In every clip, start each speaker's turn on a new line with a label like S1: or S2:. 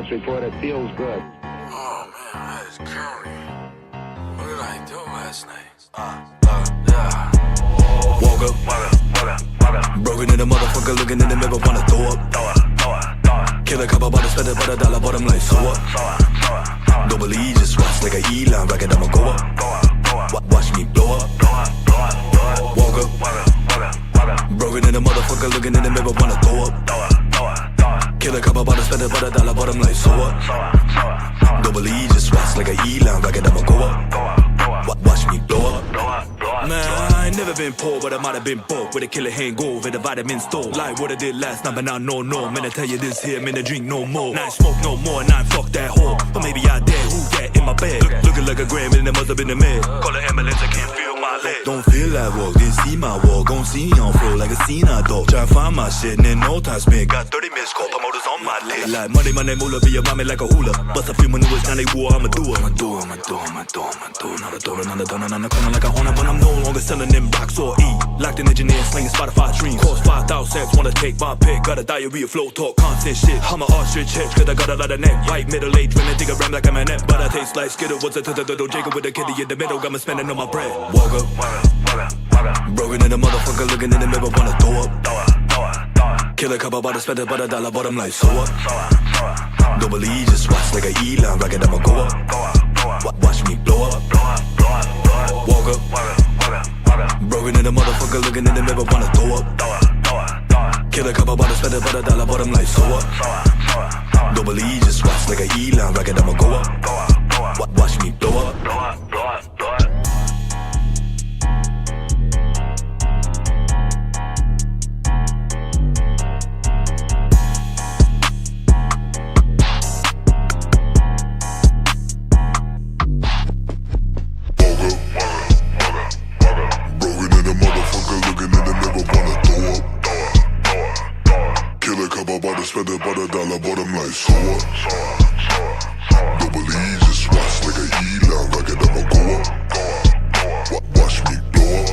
S1: dispatch report. It feels good.
S2: Oh man, that is curry. What did I do last night? Yeah. Woke up, broken in the motherfucker, looking in the mirror, wanna throw up. Kill a couple butters, spend about $1, bottom like so what? Don't believe, just watch like a E-line rocket, I'ma go up. Watch me blow up. Woke up, broken in the motherfucker, looking in the mirror, wanna throw up. Kill a couple butters, spend about $1, bottom like so what? Don't believe, just watch like a E-line rocket, I'ma go up. Watch me blow up. Man, I ain't never been poor, but I might have been broke with a killer hangover in the vitamin store. Like what I did last night, but now no. Man, I tell you this here, man, I drink no more. Now I smoke no more, and I fuck that whore. But maybe I dare, who that in my bed? Looking like a gram, and it must have been a man. Call an ambulance, I can't feel my leg. Don't feel that walk, didn't see my walk. Gon' see me on floor like a scene I dog. Try to find my shit, and then no time spent. Got 30 minutes, call promoters on my list. Like money, moolah, be your mommy like a hula. Bust a few maneuvers, now they war, I'ma do it. I'ma do it. Not a door, another corner like a hornet, but I'm no longer selling them rocks or E. Locked in engineer, slinging Spotify dreams. Cost 5,000 cents, wanna take my pick. Got a diarrhea, flow, talk, constant shit. I'm a ostrich hitch, cause I got a lot of neck. White, middle-aged women think I rhyme like I'm an net. But I taste like Skittle, what's a Jacob with a kitty in the middle, got me spending on my bread. Woke up, broken in the motherfucker, looking in the mirror, wanna throw up. Kill a couple butters, spend about $1, bottom like so what? Don't believe, just watch like a E-line rocket, I'ma go up. Watch me blow up. Woke up, broken in the motherfucker, looking in the mirror, wanna throw up. Kill a couple butters, spend about $1, bottom like so what? Don't believe, just watch like a E-line rocket, I'ma go up. Watch me blow up.
S3: Spend about $1, bottom like so what? Don't believe, just watch like a E-line rocket, I'ma go up. Watch me blow up.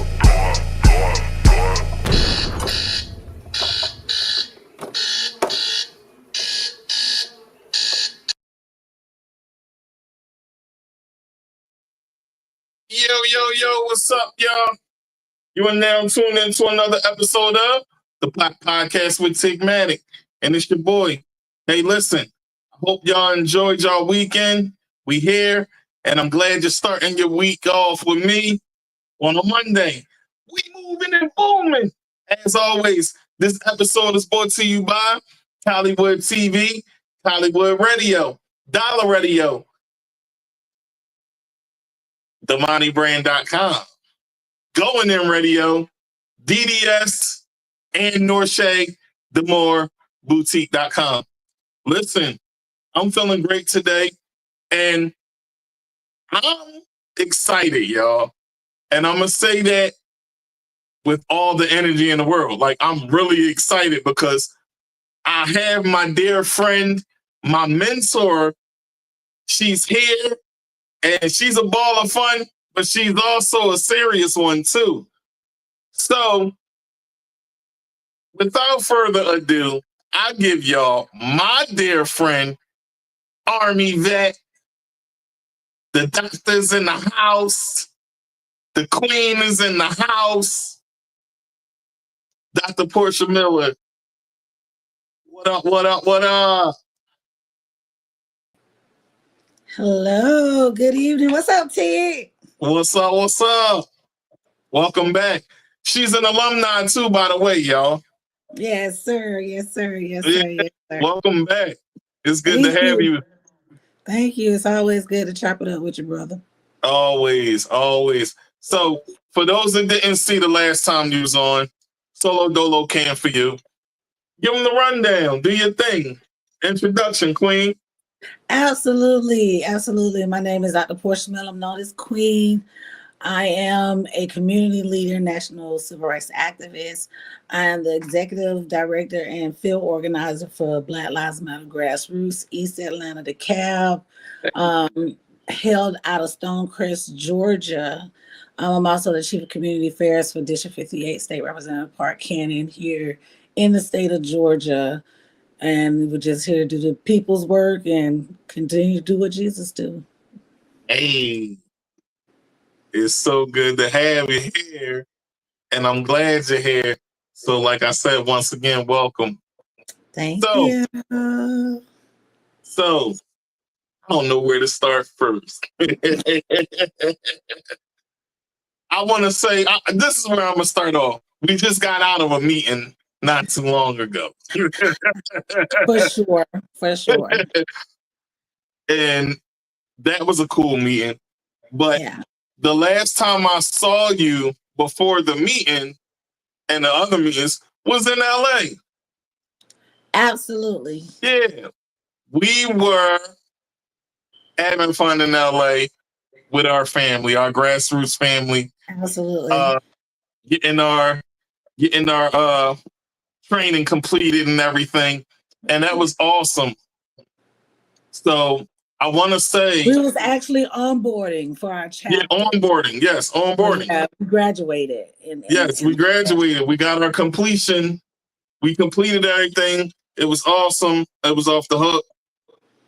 S4: Yo, what's up, y'all? You are now tuned into another episode of the Podcast with Tigmatic. And it's your boy. Hey, listen, I hope y'all enjoyed y'all weekend. We here, and I'm glad you're starting your week off with me on a Monday. We moving and booming. As always, this episode is brought to you by Hollywood TV, Hollywood Radio, Dollar Radio, TheMoneyBrand.com, Going In Radio, DDS, and Norshay, the more boutique.com. Listen, I'm feeling great today, and I'm excited, y'all. And I'm going to say that with all the energy in the world. Like, I'm really excited because I have my dear friend, my mentor. She's here, and she's a ball of fun, but she's also a serious one, too. So, without further ado, I give y'all my dear friend, Army vet, the doctor's in the house, the queen is in the house, Dr. Porch'se Miller. What up?
S5: Hello, good evening. What's up, Tig?
S4: What's up? Welcome back. She's an alumni too, by the way, y'all.
S5: Yes, sir.
S4: Welcome back. It's good to have you.
S5: Thank you. It's always good to chop it up with your brother.
S4: Always. So, for those that didn't see the last time you was on, Solo Dolo Cam for you. Give them the rundown. Do your thing. Introduction, Queen.
S5: Absolutely. My name is Dr. Porch'se Miller. I'm known as Queen. I am a community leader, national civil rights activist. I am the executive director and field organizer for Black Lives Matter Grassroots, East Atlanta, DeKalb, held out of Stonecrest, Georgia. I'm also the chief of community affairs for District 58, State Representative Park Cannon here in the state of Georgia. And we're just here to do the people's work and continue to do what Jesus do.
S4: Hey, it's so good to have you here, and I'm glad you're here. So, like I said, once again, welcome.
S5: Thank you.
S4: So, I don't know where to start first. I want to say, this is where I'm going to start off. We just got out of a meeting not too long ago.
S5: For sure.
S4: And that was a cool meeting. But the last time I saw you before the meeting and the other meetings was in LA.
S5: Absolutely.
S4: Yeah. We were having fun in LA with our family, our grassroots family.
S5: Absolutely.
S4: Getting our training completed and everything. And that was awesome. So I want to say
S5: we was actually onboarding for our chapter.
S4: Yeah, onboarding. Yes, onboarding.
S5: Yeah, we graduated.
S4: We graduated. We got our completion. We completed everything. It was awesome. It was off the hook.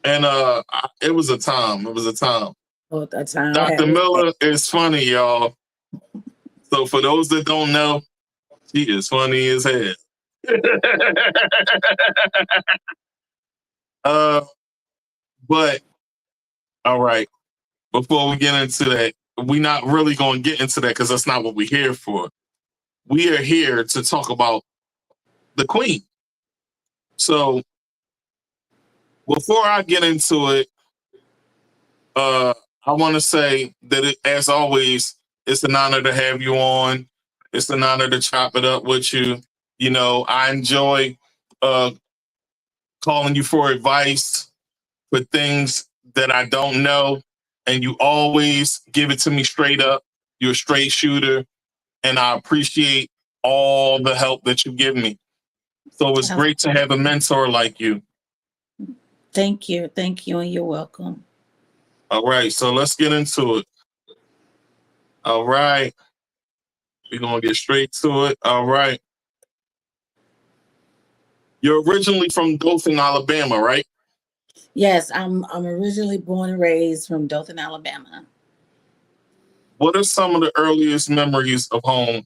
S4: And it was a time. It was a time.
S5: Oh, a time.
S4: Dr. Miller is funny, y'all. So for those that don't know, she is funny as hell. But all right. Before we get into that, we're not really going to get into that because that's not what we're here for. We are here to talk about the Queen. So before I get into it, I want to say that as always, it's an honor to have you on. It's an honor to chop it up with you. You know, I enjoy calling you for advice for things that I don't know. And you always give it to me straight up. You're a straight shooter. And I appreciate all the help that you give me. So it's great to have a mentor like you.
S5: Thank you. Thank you. And you're welcome.
S4: All right. So let's get into it. All right. We're going to get straight to it. All right. You're originally from Dothan, Alabama, right?
S5: Yes, I'm originally born and raised from Dothan, Alabama.
S4: What are some of the earliest memories of home,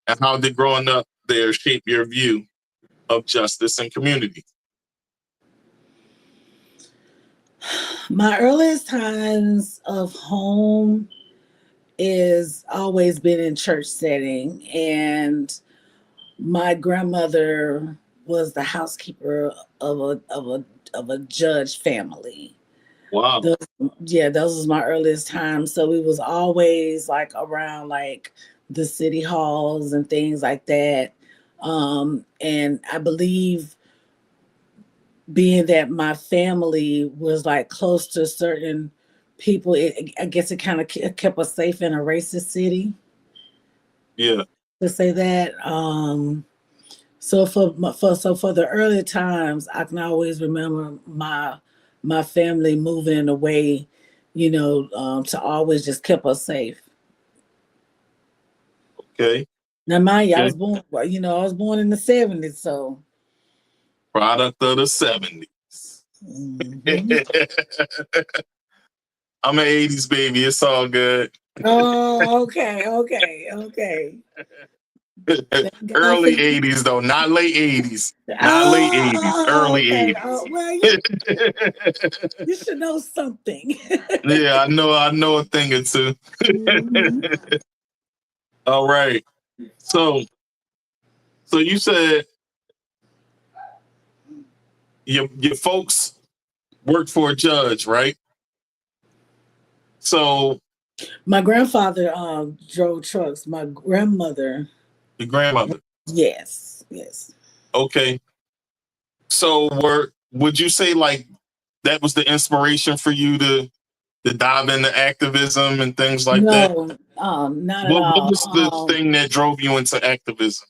S4: and how did growing up there shape your view of justice and community?
S5: My earliest times of home is always been in church setting, and my grandmother was the housekeeper of a judge family.
S4: Wow.
S5: Those was my earliest times. So we was always like around like the city halls and things like that. And I believe being that my family was like close to certain people, I guess it kind of kept us safe in a racist city.
S4: Yeah.
S5: To say that. So for the early times, I can always remember my family moving away, to always just keep us safe.
S4: Okay.
S5: Now, mind you, I was born in the 70s, so.
S4: Product of the 70s. Mm-hmm. I'm an 80s baby. It's all good.
S5: Oh, okay.
S4: Early 80s, though, not late 80s. Not late 80s, early 80s.
S5: Oh, well, you should know something.
S4: Yeah, I know a thing or two. Mm-hmm. All right. So you said your folks worked for a judge, right? So
S5: my grandfather drove trucks. My grandmother.
S4: Your grandmother?
S5: Yes.
S4: Okay. So would you say like that was the inspiration for you to dive into activism and things like that?
S5: No, not at all.
S4: What was the thing that drove you into activism?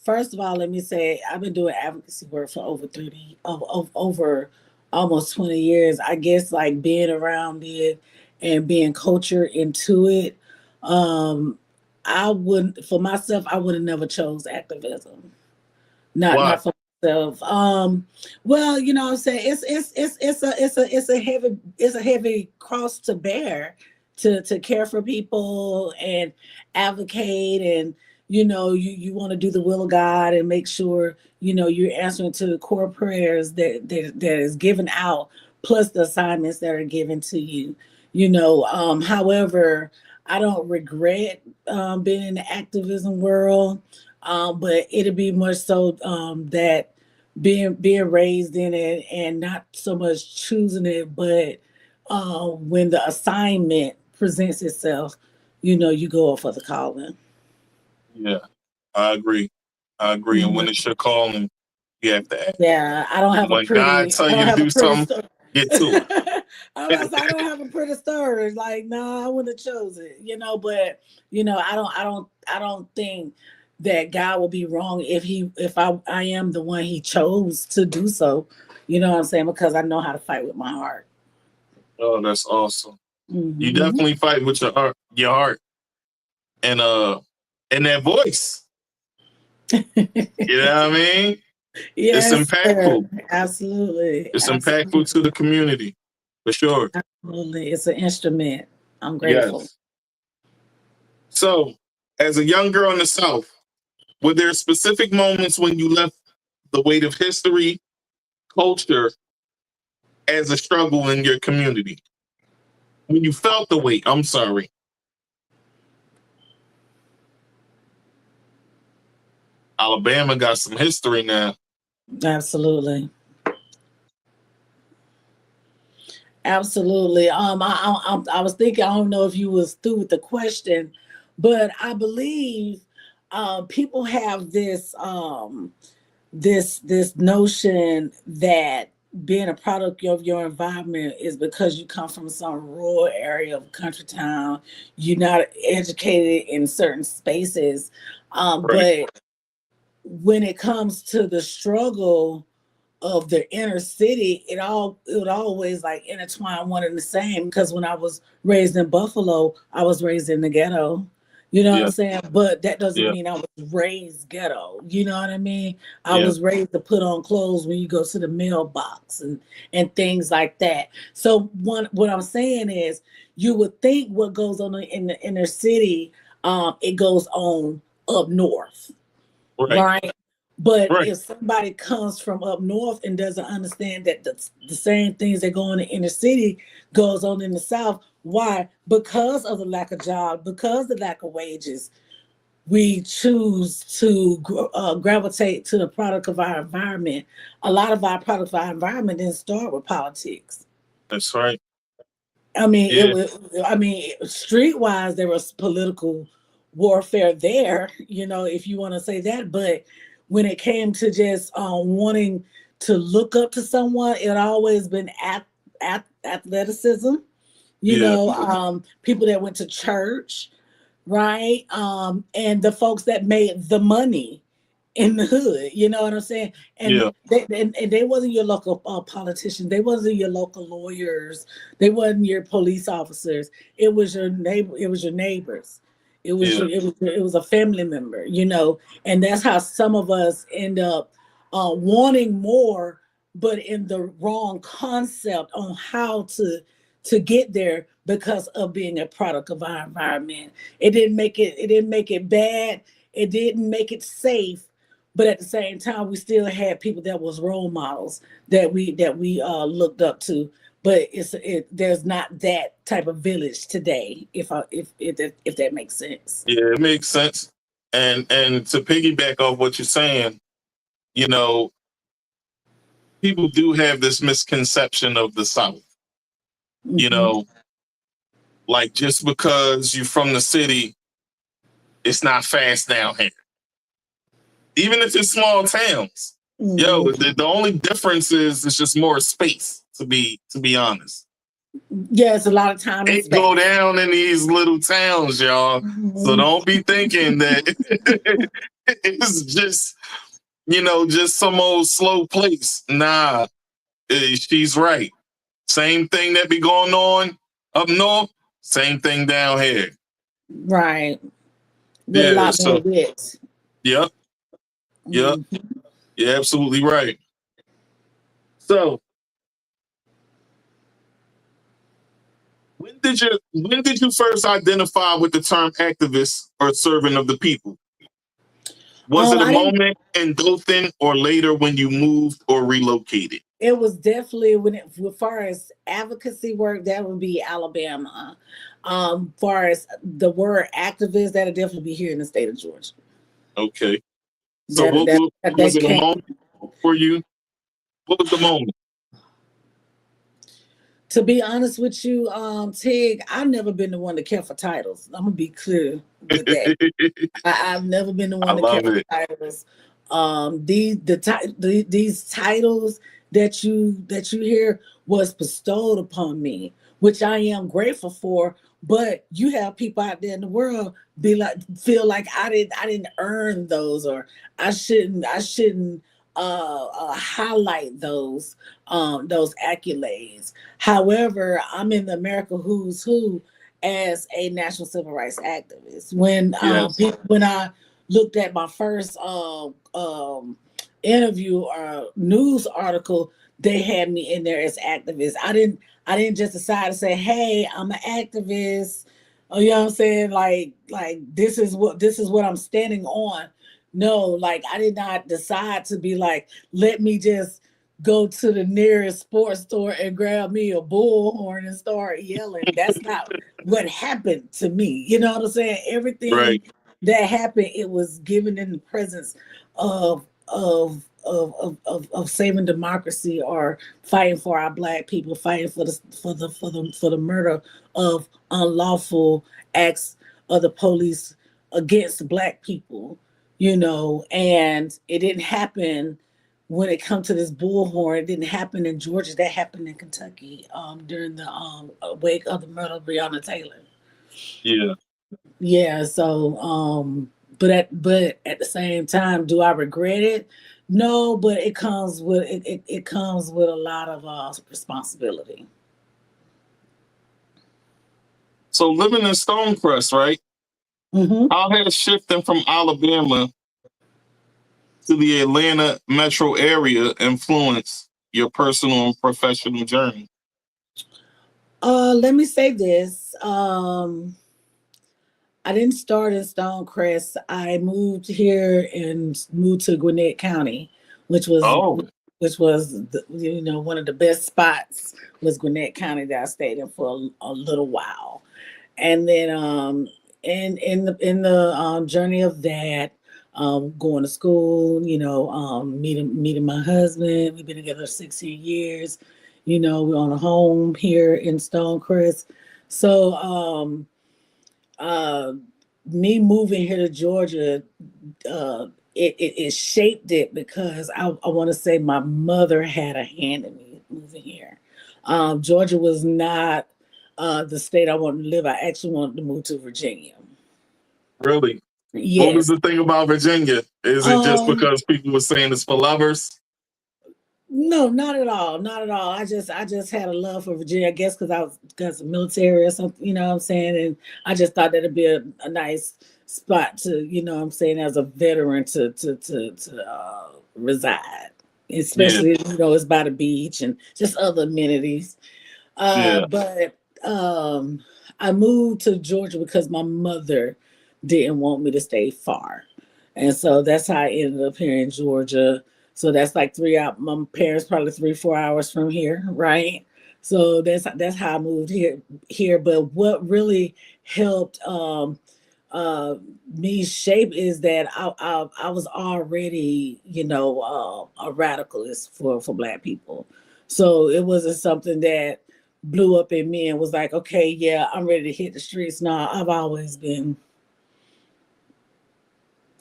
S5: First of all, let me say I've been doing advocacy work for over almost 20 years. I guess like being around it and being cultured into it. I wouldn't have never chose activism. Not for yourself. Well, you know what I'm saying, it's a heavy cross to bear to care for people and advocate, and you want to do the will of God and make sure you're answering to the core prayers that is given out, plus the assignments that are given to you. However, I don't regret being in the activism world, but it'll be more so that being raised in it and not so much choosing it, but when the assignment presents itself, you go up for the calling.
S4: Yeah, I agree. And when it's your calling, you have to act.
S5: Yeah, I don't have
S4: when
S5: a pretty.
S4: God tell
S5: I
S4: you
S5: don't
S4: to
S5: have
S4: do
S5: a pretty
S4: something,
S5: story.
S4: get to it.
S5: I don't have a pretty story. Like, no, I wouldn't have chose it. But I don't think that God will be wrong if I am the one He chose to do so. You know what I'm saying? Because I know how to fight with my heart.
S4: Oh, that's awesome.
S5: Mm-hmm.
S4: You definitely fight with your heart, and that voice. You know what I mean?
S5: Yes,
S4: it's impactful.
S5: sir. Absolutely.
S4: It's
S5: Absolutely.
S4: impactful to the community, for sure.
S5: Absolutely. It's an instrument. I'm grateful.
S4: Yes. So, as a young girl in the South, were there specific moments when you left the weight of history, culture, as a struggle in your community? When you felt the weight, I'm sorry. Alabama got some history now.
S5: Absolutely. Absolutely. I was thinking, I don't know if you was through with the question, but I believe people have this notion that being a product of your environment is because you come from some rural area of country town, you're not educated in certain spaces.
S4: Right.
S5: But when it comes to the struggle of the inner city, it would always like intertwine one and the same. Because when I was raised in Buffalo, I was raised in the ghetto. You know what I'm saying? But that doesn't mean I was raised ghetto. You know what I mean? I was raised to put on clothes when you go to the mailbox and things like that. So what I'm saying is, you would think what goes on in the inner city, it goes on up north, right? But if somebody comes from up north and doesn't understand that the same things that go on in the inner city goes on in the South, why? Because of the lack of jobs, because of the lack of wages, we choose to gravitate to the product of our environment. A lot of our product of our environment didn't start with politics.
S4: That's right.
S5: I mean, streetwise, there was political warfare there, if you want to say that. But when it came to just wanting to look up to someone, it always been athleticism, people that went to church, right? And the folks that made the money in the hood, you know what I'm saying? And they wasn't your local politicians. They wasn't your local lawyers. They wasn't your police officers. It was your neighbor. It was your neighbors. It was it was a family member, and that's how some of us end up wanting more, but in the wrong concept on how to get there because of being a product of our environment. It didn't make it bad. It didn't make it safe. But at the same time, we still had people that was role models that we looked up to. But there's not that type of village today, if that makes sense.
S4: Yeah, it makes sense. And to piggyback off what you're saying, people do have this misconception of the South.
S5: Mm-hmm.
S4: Like just because you're from the city, it's not fast down here. Even if it's small towns, the only difference is it's just more space. To be honest,
S5: it's a lot of time.
S4: It go down in these little towns, y'all. So don't be thinking that it's just just some old slow place. Nah, she's right. Same thing that be going on up north. Same thing down here.
S5: Right. With a lot more wit.
S4: Yep. You're absolutely right. So, when did you first identify with the term activist or servant of the people? Was it a moment in Dothan or later when you moved or relocated?
S5: It was definitely as far as advocacy work, that would be Alabama. Far as the word activist, that'll definitely be here in the state of Georgia.
S4: Okay. So was it a moment for you? What was the moment?
S5: To be honest with you, Tig, I've never been the one to care for titles. I'm gonna be clear with that. I've never been the one to care for titles. These titles that you hear was bestowed upon me, which I am grateful for. But you have people out there in the world feel like I didn't earn those, or I shouldn't highlight those accolades. However, I'm in the America Who's Who as a national civil rights activist. When I looked at my first interview or news article, they had me in there as activist. I didn't just decide to say, "Hey, I'm an activist." You know what I'm saying? Like this is what I'm standing on. No, like I did not decide to be like, let me just go to the nearest sports store and grab me a bullhorn and start yelling. That's not what happened to me. You know what I'm saying? Everything that happened, it was given in the presence of saving democracy or fighting for our Black people, fighting for the murder of unlawful acts of the police against Black people. You know, and it didn't happen when it comes to this bullhorn. It didn't happen in Georgia. That happened in Kentucky during the wake of the murder of Breonna Taylor.
S4: Yeah.
S5: Yeah. So, but at the same time, do I regret it? No, but it comes with it comes with a lot of responsibility.
S4: So living in Stonecrest, right?
S5: Mm-hmm.
S4: How has shifting from Alabama to the Atlanta metro area influenced your personal and professional journey?
S5: Let me say this. I didn't start in Stonecrest. I moved here and moved to Gwinnett County, which was one of the best spots was Gwinnett County that I stayed in for a little while. And then in the journey of that, going to school, meeting my husband. We've been together 16 years. We're on a home here in Stonecrest. So me moving here to Georgia, it shaped it because I want to say my mother had a hand in me moving here. Georgia was not the state I wanted to live. I actually wanted to move to Virginia.
S4: Really?
S5: Yes.
S4: What was the thing about Virginia? Is it just because people were saying it's for lovers?
S5: No, not at all. Not at all. I just had a love for Virginia, I guess because I was of military or something, you know what I'm saying? And I just thought that'd be a nice spot to, you know what I'm saying, as a veteran to reside. Especially, it's by the beach and just other amenities. But I moved to Georgia because my mother didn't want me to stay far. And so that's how I ended up here in Georgia. So that's like 3 hours. My parents probably 3-4 hours from here, right? So that's how I moved here. But what really helped me shape is that I was already, a radicalist for Black people. So it wasn't something that blew up in me and was like, okay, yeah, I'm ready to hit the streets. No, I've always been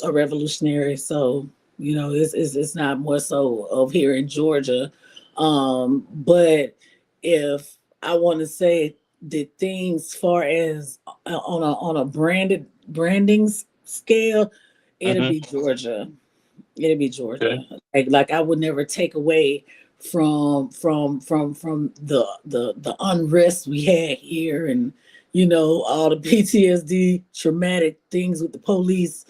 S5: a revolutionary. So, it's not more so of here in Georgia. But if I want to say the things far as on a branding scale, it'll be Georgia. It'll be Georgia. Okay. Like I would never take away from the unrest we had here, and all the PTSD traumatic things with the police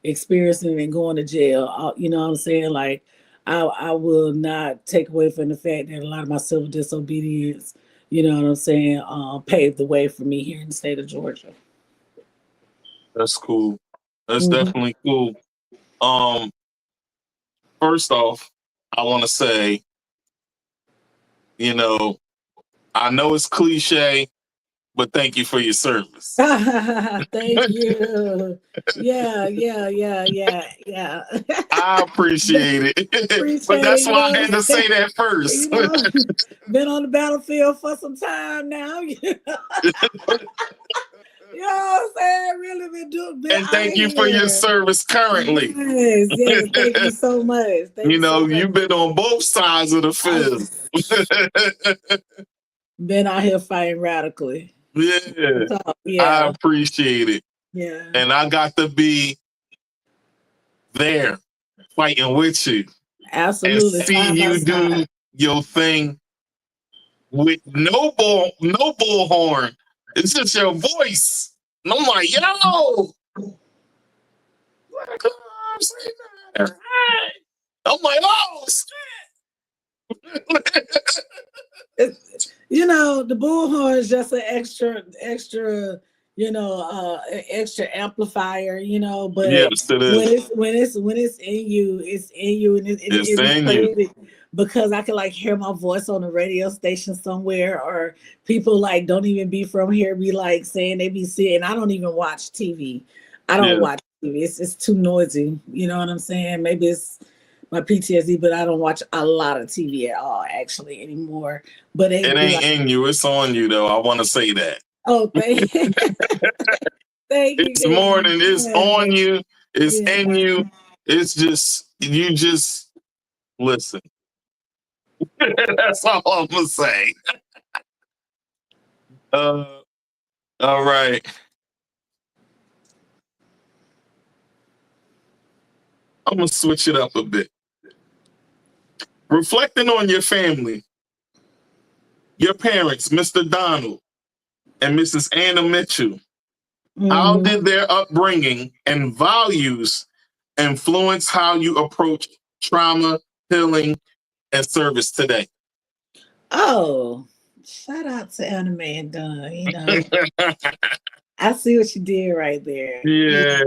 S5: experiencing and going to jail. You know what I'm saying? Like I will not take away from the fact that a lot of my civil disobedience, you know what I'm saying, paved the way for me here in the state of Georgia.
S4: That's cool. That's
S5: Mhm.
S4: definitely cool. First off, I want to say, you know, I know it's cliche, but thank you for your service.
S5: Thank you. Yeah.
S4: I appreciate it. But
S5: Appreciate
S4: that's
S5: it,
S4: why I had to say that first.
S5: Been on the battlefield for some time now. You know what I'm saying? Really been
S4: And thank you for your service currently.
S5: Yes, thank you so much.
S4: You've been on both sides of the field.
S5: Been out here fighting radically.
S4: Yeah.
S5: Yeah.
S4: I appreciate it.
S5: Yeah.
S4: And I got to be there fighting with you.
S5: Absolutely.
S4: And see you do your thing with no bullhorn. It's just your voice. And I'm like, yo. I'm like, oh shit.
S5: You know, the bullhorn is just an extra, extra amplifier, you know, but
S4: yes, it is.
S5: when it's in you, it's in you, and
S4: it's in you.
S5: Because I can like hear my voice on a radio station somewhere, or people like don't even be from here be like saying they be seeing. I don't even watch TV. I don't watch TV. It's too noisy. You know what I'm saying? Maybe it's my PTSD, but I don't watch a lot of TV at all actually anymore. But
S4: it ain't
S5: like,
S4: in you, it's on you though. I want to say that.
S5: Oh, thank you. Thank you.
S4: It's more than it's on you, it's in you. It's just you just listen. That's all I'm gonna say. All right. I'm gonna switch it up a bit. Reflecting on your family, your parents, Mr. Donald and Mrs. Anna Mitchell, how did their upbringing and values influence how you approach trauma, healing, and service today?
S5: Oh, shout out to Anime and Dunn. You know, I see what you did right there. Yeah.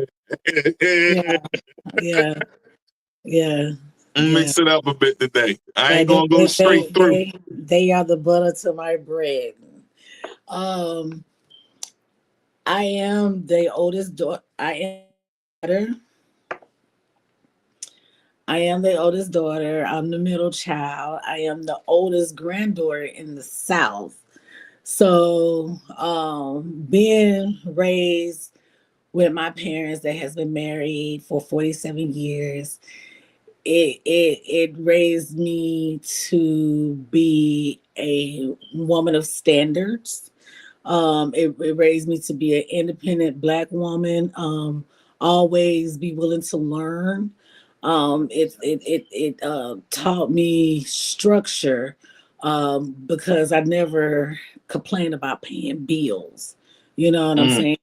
S4: Mix it up a bit today. I ain't gonna go straight through.
S5: They are the butter to my bread. I am the oldest daughter. I am the oldest daughter. I'm the middle child. I am the oldest granddaughter in the South. So, being raised with my parents that has been married for 47 years, it raised me to be a woman of standards. It raised me to be an independent Black woman. Always be willing to learn. It taught me structure, because I never complained about paying bills. You know what I'm saying?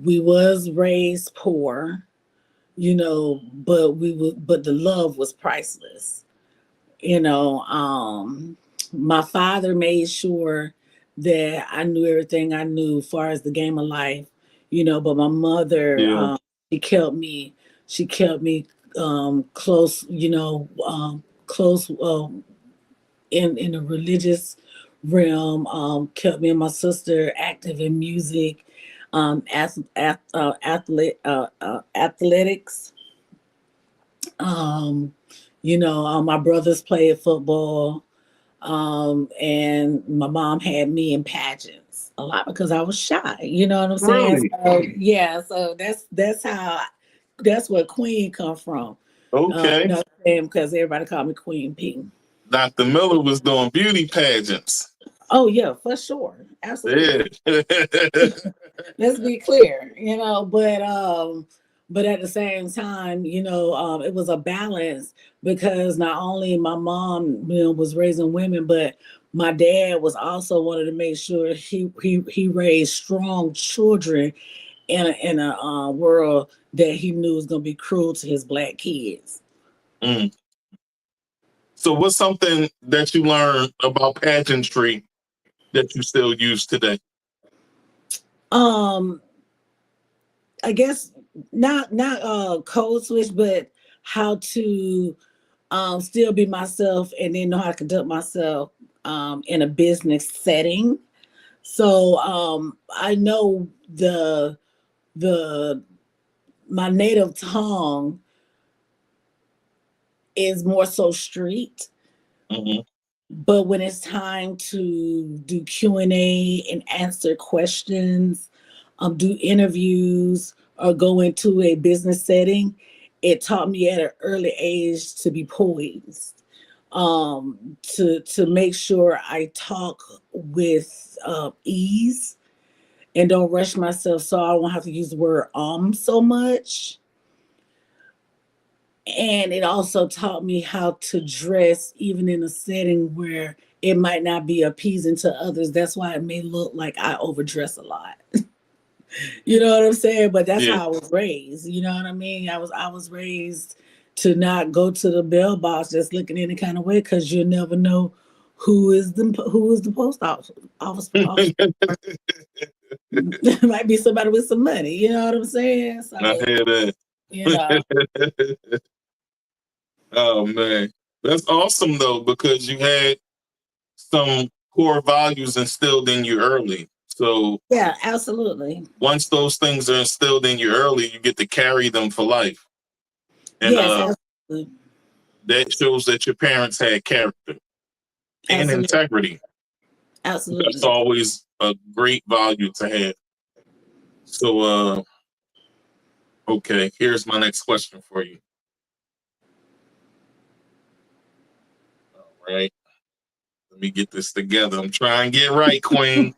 S5: We was raised poor, you know, but the love was priceless. You know, my father made sure that I knew everything I knew as far as the game of life, you know, but my mother, she kept me close, you know, close in a religious realm, kept me and my sister active in music, athletics. You know, my brothers played football, and my mom had me in pageants a lot because I was shy. You know what I'm saying?
S4: Really?
S5: So that's where Queen come from.
S4: Okay.
S5: You know what I'm saying? Because everybody called me Queen P.
S4: Dr. Miller was doing beauty pageants.
S5: Oh yeah, for sure, absolutely.
S4: Yeah.
S5: Let's be clear, you know, but at the same time, you know, it was a balance because not only my mom, you know, was raising women, but my dad was also wanted to make sure he raised strong children in a world that he knew was going to be cruel to his Black kids.
S4: Mm. So what's something that you learned about pageantry that you still use today?
S5: I guess not code switch, but how to still be myself and then know how to conduct myself in a business setting. So I know my native tongue is more so street.
S4: Mm-hmm.
S5: But when it's time to do Q&A and answer questions, do interviews, or go into a business setting, it taught me at an early age to be poised, to make sure I talk with ease and don't rush myself, so I won't have to use the word so much. And it also taught me how to dress even in a setting where it might not be appeasing to others. That's why it may look like I overdress a lot. You know what I'm saying? But that's how I was raised. You know what I mean? I was raised to not go to the bell box just looking any kind of way, because you never know who is the post office. It might be somebody with some money. You know what I'm saying? So,
S4: I hear that.
S5: you know.
S4: Oh man, that's awesome though, because you had some core values instilled in you early. So
S5: Yeah, absolutely.
S4: Once those things are instilled in you early, you get to carry them for life. And
S5: Yes, absolutely.
S4: that shows that your parents had character and integrity.
S5: Absolutely.
S4: That's always a great value to have. So, okay, here's my next question for you. All right. Let me get this together. I'm trying to get right, Queen.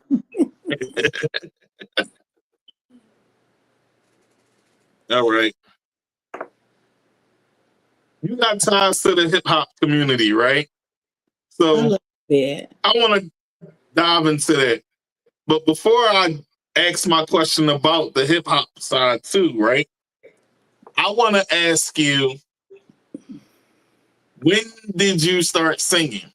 S4: All right. You got ties to the hip hop community, right? So I want to dive into that. But before I ask my question about the hip hop side too, right? I want to ask you, when did you start singing?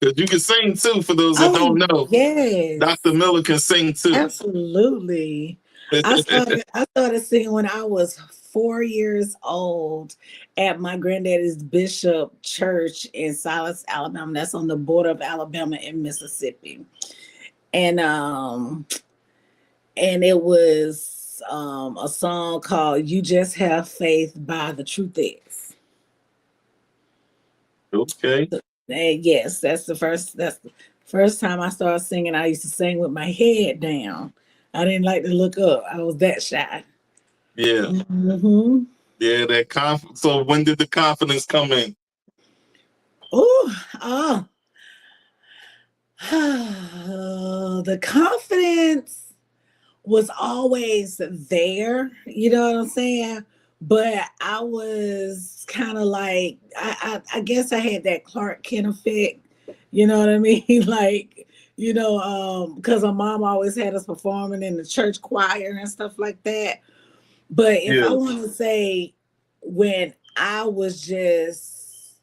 S4: Because you can sing too, for those that don't know.
S5: Yes.
S4: Dr. Miller can sing too.
S5: Absolutely. I started singing when I was 4 years old at my granddaddy's Bishop Church in Silas, Alabama. That's on the border of Alabama and Mississippi. And it was a song called "You Just Have Faith" by The Truth Is.
S4: Okay.
S5: And yes, that's the first time I started singing. I used to sing with my head down. I didn't like to look up. I was that shy.
S4: Yeah.
S5: Mm-hmm.
S4: Yeah, that confidence. So when did the confidence come in?
S5: The confidence was always there. You know what I'm saying? But I was kind of like, I guess I had that Clark Kent effect. You know what I mean? Like, because our mom always had us performing in the church choir and stuff like that. But if I want to say, when I was just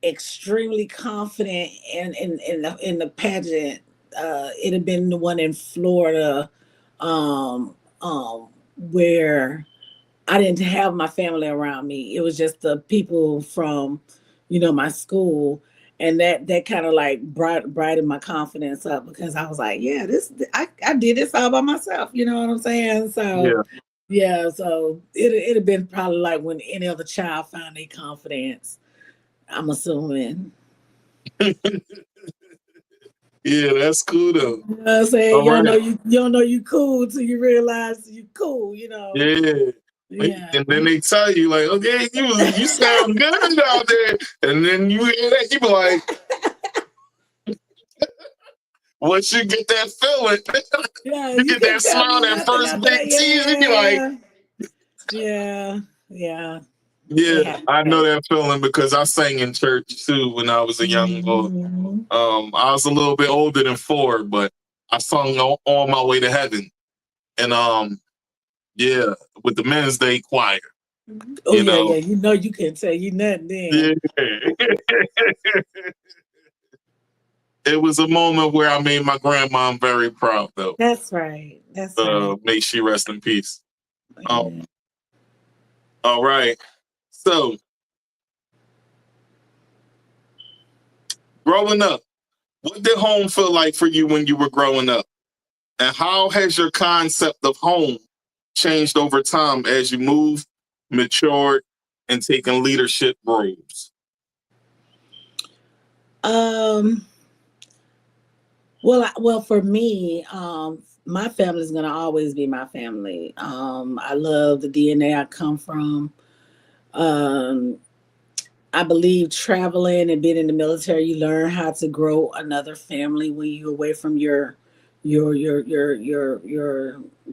S5: extremely confident in the pageant, it had been the one in Florida, where I didn't have my family around me. It was just the people from, my school. And that kind of like brightened my confidence up, because I was like, yeah, I did this all by myself. You know what I'm saying? So so it'd have been probably like when any other child found their confidence, I'm assuming.
S4: Yeah, that's cool though.
S5: You know what I'm saying? You don't know you cool till you realize you cool,
S4: Yeah. And then they tell you, like, okay, you sound good out there. And then you hear that, you be like, once you get that feeling, you get that smile, that first big tease, you be like,
S5: yeah.
S4: Yeah, I know that feeling, because I sang in church too when I was a young boy. I was a little bit older than 4, but I sung On My Way to Heaven. And with the Men's Day Choir.
S5: Oh
S4: You
S5: yeah,
S4: know?
S5: yeah. You know you can't tell you nothing then.
S4: Yeah. It was a moment where I made my grandma very proud, though.
S5: That's right. That's right.
S4: May she rest in peace.
S5: Yeah.
S4: All right. So, growing up, what did home feel like for you when you were growing up? And how has your concept of home changed over time as you moved, matured, and taken leadership roles?
S5: Well, for me, my family is gonna always be my family. I love the DNA I come from. I believe traveling and being in the military, you learn how to grow another family when you're away from your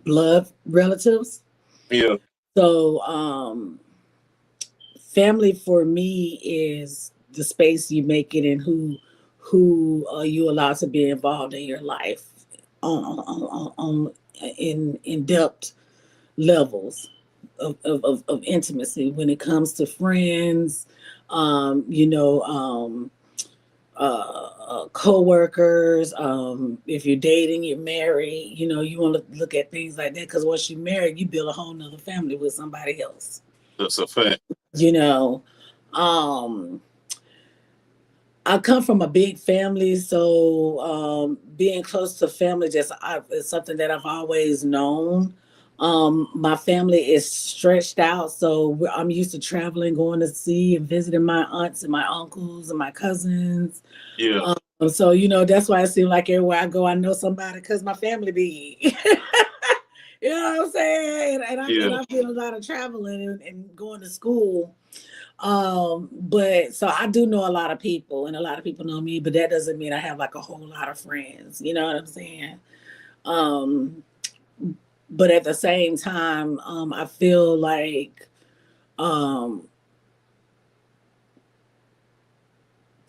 S5: blood relatives.
S4: Yeah.
S5: So, family for me is the space you make it and who you allow to be involved in your life on in depth levels of intimacy when it comes to friends, you know, co-workers, if you're dating, you're married, you know, you want to look at things like that because once you're married, you build a whole nother family with somebody else.
S4: That's a fact.
S5: You know, I come from a big family, so being close to family is something that I've always known. My family is stretched out, so I'm used to traveling, going to see and visiting my aunts and my uncles and my cousins.
S4: Yeah.
S5: So you know that's why it seems like everywhere I go, I know somebody because my family big. You know what I'm saying? And I did a lot of traveling and going to school. But so I do know a lot of people and a lot of people know me, but that doesn't mean I have like a whole lot of friends. You know what I'm saying? But at the same time, I feel like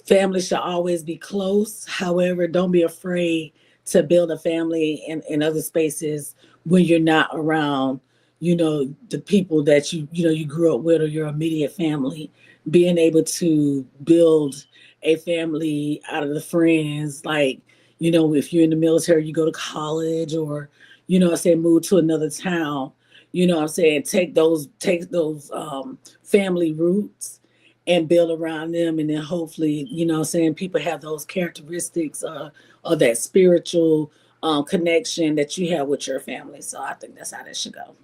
S5: family should always be close. However, don't be afraid to build a family in other spaces when you're not around, you know, the people that you grew up with or your immediate family. Being able to build a family out of the friends, like, you know, if you're in the military, you go to college or, you know, say move to another town, you know what I'm saying, take those family roots and build around them, and then hopefully, you know, saying people have those characteristics of that spiritual connection that you have with your family. So I think that's how that should go.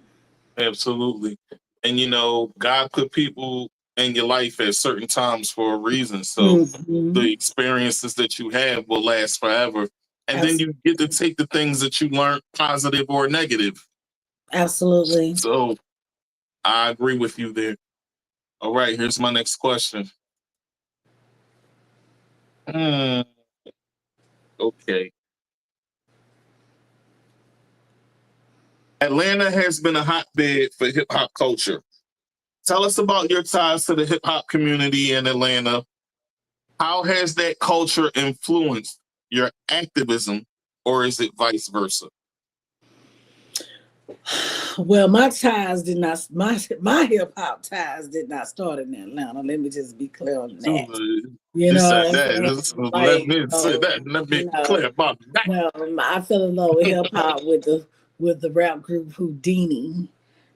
S4: Absolutely. And you know, God put people in your life at certain times for a reason. So the experiences that you have will last forever. And then you get to take the things that you learned, positive or negative.
S5: Absolutely.
S4: So I agree with you there. All right, here's my next question. Okay. Atlanta has been a hotbed for hip hop culture. Tell us about your ties to the hip hop community in Atlanta. How has that culture influenced your activism, or is it vice versa?
S5: Well, my ties did not. My hip hop ties did not start in Atlanta. Let me just be clear on that. You know,
S4: said that. Let me say that. Let me clear about that.
S5: No, I fell in love with hip hop with the rap group Houdini.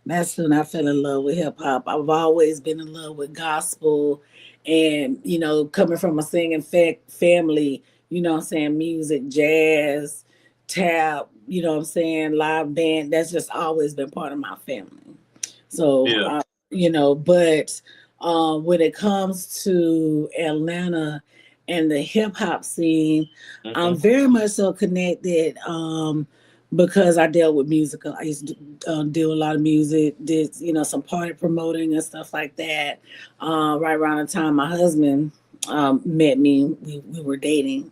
S5: That's when I fell in love with hip hop. I've always been in love with gospel, and you know, coming from a singing family, you know what I'm saying, music, jazz, tap, you know what I'm saying, live band, that's just always been part of my family. So, you know, but when it comes to Atlanta and the hip hop scene, I'm very much so connected because I dealt with music. I used to deal with a lot of music, did, you know, some party promoting and stuff like that. Right around the time my husband met me, we were dating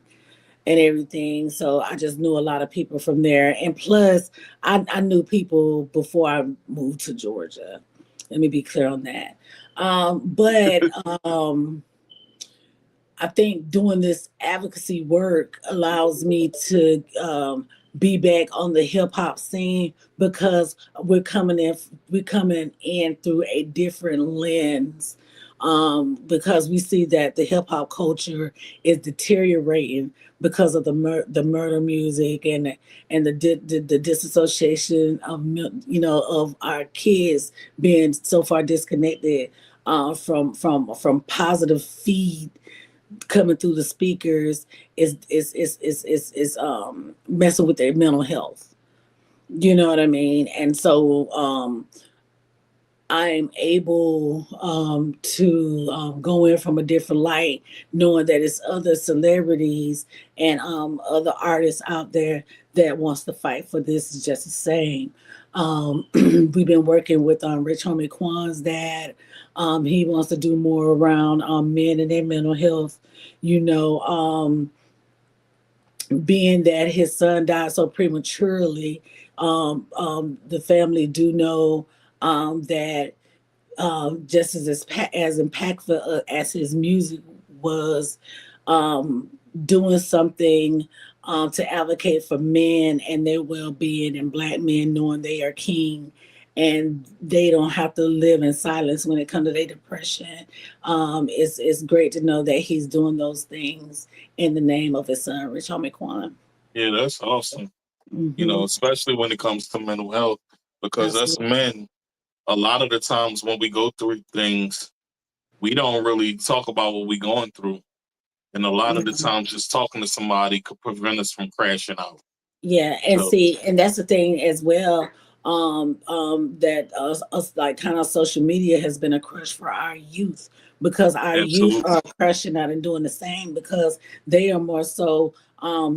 S5: and everything. So I just knew a lot of people from there. And plus, I knew people before I moved to Georgia. Let me be clear on that. But I think doing this advocacy work allows me to be back on the hip hop scene because we're coming in through a different lens. Because we see that the hip hop culture is deteriorating because of the murder music and the disassociation of of our kids being so far disconnected from positive feed coming through the speakers is messing with their mental health. You know what I mean? And so I'm able to go in from a different light, knowing that it's other celebrities and other artists out there that wants to fight for this just the same. We've been working with Rich Homie Quan's dad. He wants to do more around men and their mental health. You know, being that his son died so prematurely, the family do know that just as impactful as his music was, doing something to advocate for men and their well-being and Black men knowing they are king and they don't have to live in silence when it comes to their depression. It's great to know that he's doing those things in the name of his son, Rich Homie Quan.
S4: Yeah, that's awesome. You know, especially when it comes to mental health, because us men, a lot of the times when we go through things, we don't really talk about what we're going through. And a lot of the times just talking to somebody could prevent us from crashing out.
S5: Yeah, and see, and that's the thing as well, that us like kind of social media has been a crush for our youth because our youth are crashing out and doing the same because they are more so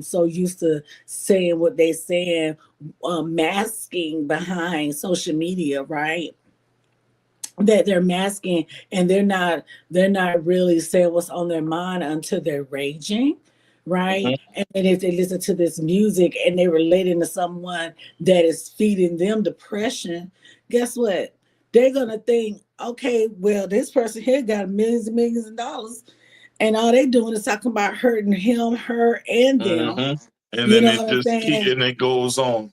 S5: so used to saying what they saying, masking behind social media, right? That they're masking and they're not really saying what's on their mind until they're raging, right? And then if they listen to this music and they're relating to someone that is feeding them depression, guess what? They're gonna think, okay, well, this person here got millions and millions of dollars, and all they doing is talking about hurting him, her, and them.
S4: And
S5: You
S4: then
S5: know
S4: it
S5: what I'm
S4: just
S5: saying?
S4: and it goes on.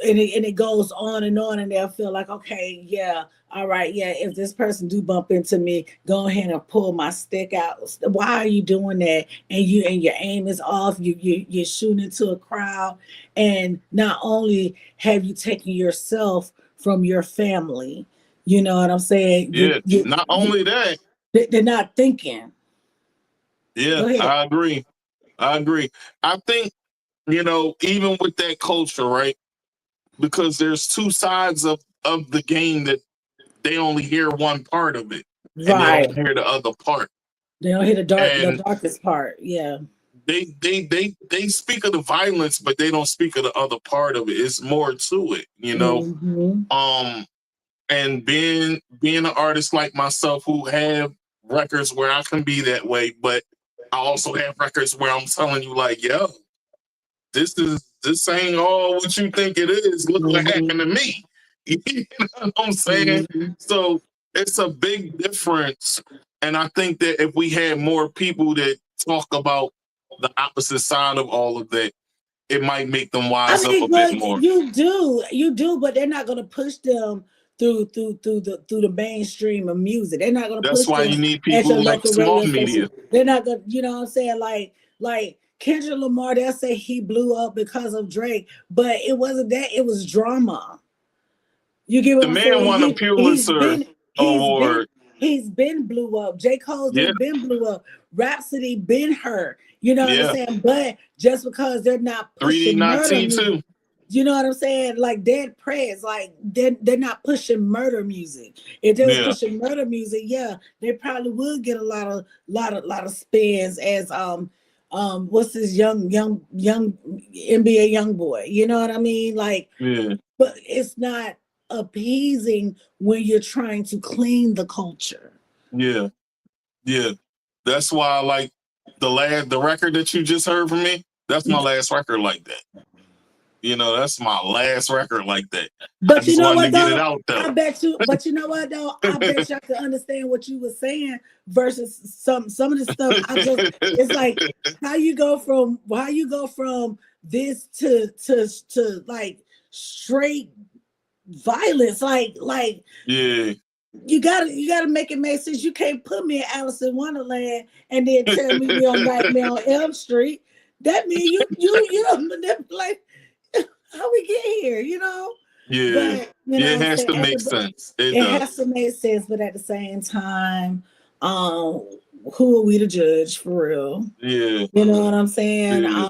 S5: And it goes on, and they'll feel like, okay, yeah, all right, yeah, if this person do bump into me, go ahead and pull my stick out. Why are you doing that? And your aim is off. You're shooting into a crowd, and not only have you taken yourself from your family, you know what I'm saying?
S4: Yeah, not only that.
S5: They're not thinking.
S4: Yeah, I agree. I think, you know, even with that culture, right? Because there's two sides of the game that they only hear one part of it, and they don't hear the other part.
S5: They don't hear the darkest part. Yeah.
S4: They speak of the violence, but they don't speak of the other part of it. It's more to it, you know. And being an artist like myself who have records where I can be that way, but I also have records where I'm telling you, like, yo, this ain't all what you think it is. Look what happened to me. You know what I'm saying? So it's a big difference. And I think that if we had more people that talk about the opposite side of all of that, it might make them wise up a bit more.
S5: You do, but they're not going to push them through the mainstream of music. They're not going to push them.
S4: That's why you need people like small media.
S5: They're not going to, you know what I'm saying? Like Kendrick Lamar, they'll say he blew up because of Drake, but it wasn't that. It was drama. You get what I'm saying?
S4: The man won a Pulitzer Award.
S5: He's been blew up. J. Cole's been blew up. Rhapsody been hurt. You know what I'm saying? But just because they're not pushing murder music, you know what I'm saying? Like Dead Prez, like they're not pushing murder music. If they were pushing murder music, they probably would get a lot of spins as what's this young NBA young boy. You know what I mean? Like, but it's not appeasing when you're trying to clean the culture.
S4: Yeah. That's why I like the record that you just heard from me. That's my last record like that. You know, that's my last record like that.
S5: But
S4: I just
S5: you know
S4: wanted
S5: what
S4: to get it
S5: though?
S4: out though.
S5: I bet you. But you know what though? I bet you I could understand what you were saying versus some of the stuff. It's like how you go from this to like straight violence. Like
S4: Yeah.
S5: you gotta make it make sense. You can't put me in Alice in Wonderland and then tell me we on Nightmare on Elm Street. That means you don't manipulate how we get here, you know?
S4: Yeah.
S5: But
S4: It has to make sense. It does.
S5: has to make sense, but at the same time, who are we to judge for real?
S4: Yeah.
S5: You know what I'm saying?
S4: Yeah.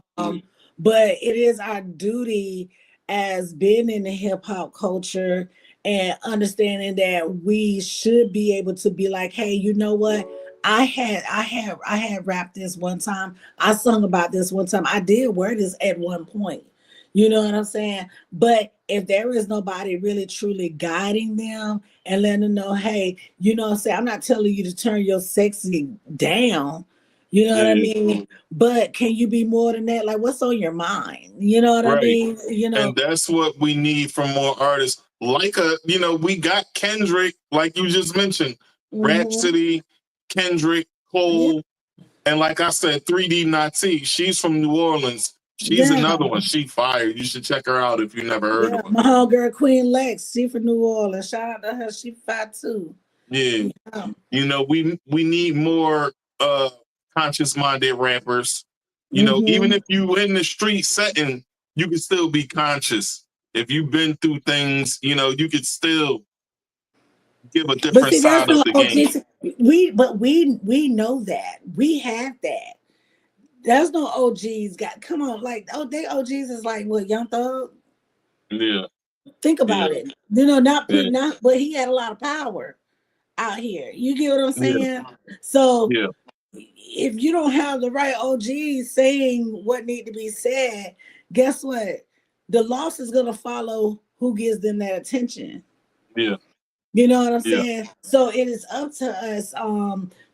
S5: But it is our duty as being in the hip hop culture and understanding that we should be able to be like, hey, you know what? I had rapped this one time. I sung about this one time. I did wear this at one point. You know what I'm saying? But if there is nobody really truly guiding them and letting them know, hey, you know what I'm saying? I'm not telling you to turn your sexy down. You know what I mean? But can you be more than that? Like, what's on your mind? You know what I mean? You know,
S4: and that's what we need from more artists. Like we got Kendrick, like you just mentioned, Rhapsody, Kendrick, Cole, and like I said, 3D Nati. She's from New Orleans. She's another one. She fired. You should check her out if you never heard of her.
S5: My homegirl Queen Lex, she from New Orleans. Shout out to her. She fired too.
S4: Yeah. You know, we need more conscious-minded rappers. You know, even if you in the street setting, you can still be conscious. If you've been through things, you know, you could still give a different side of the game.
S5: We know that. We have that. There's no OGs come on, like they OGs is like what, Young Thug?
S4: Yeah.
S5: Think about it. You know, but he had a lot of power out here. You get what I'm saying?
S4: Yeah.
S5: So if you don't have the right OGs saying what need to be said, guess what? The loss is gonna follow who gives them that attention.
S4: Yeah.
S5: You know what I'm saying? So it is up to us,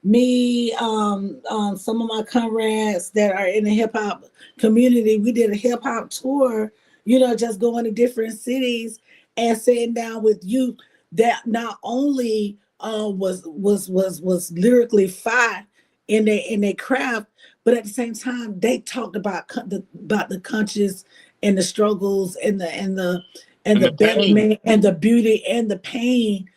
S5: me, some of my comrades that are in the hip hop community. We did a hip hop tour, you know, just going to different cities and sitting down with youth that not only was lyrically fire in their craft, but at the same time they talked about the conscious and the struggles and the betterment and the beauty and the pain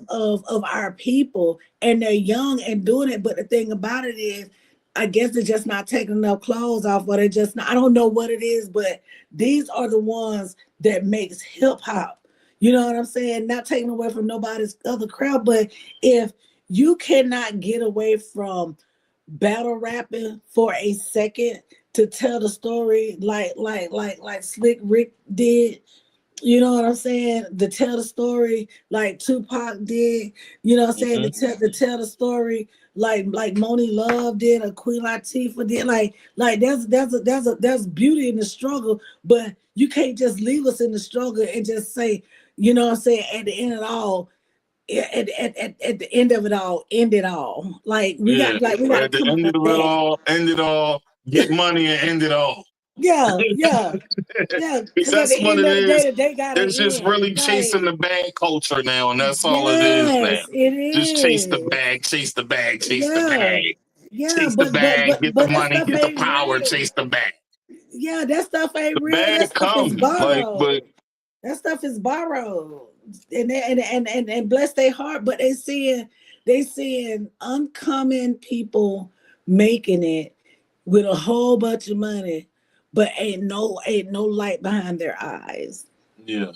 S5: of our people. And they're young and doing it. But the thing about it is, I guess they're just not taking enough clothes off, or they're just not, I don't know what it is, but these are the ones that makes hip hop. You know what I'm saying? Not taking away from nobody's other crowd, but if you cannot get away from battle rapping for a second to tell the story like Slick Rick did, you know what I'm saying? To tell the story like Tupac did, you know what I'm saying? To tell the story like Moni Love did, or Queen Latifah did. Like there's beauty in the struggle, but you can't just leave us in the struggle and just say, you know what I'm saying, at the end of it all, at the end of it all, end it all. Like we got
S4: at the end of it all, end it all, get money and end it all.
S5: Yeah.
S4: That's what it is. It's just really chasing the bag culture now, and that's all it is now.
S5: It is.
S4: Just chase the bag, chase the bag, chase the bag.
S5: Yeah,
S4: chase the bag, get the money, get the power, chase the bag.
S5: Yeah, that stuff ain't real.
S4: That stuff is
S5: borrowed. That stuff is borrowed. And bless their heart, but they seeing uncommon people making it with a whole bunch of money, but ain't no light behind their eyes.
S4: Yeah.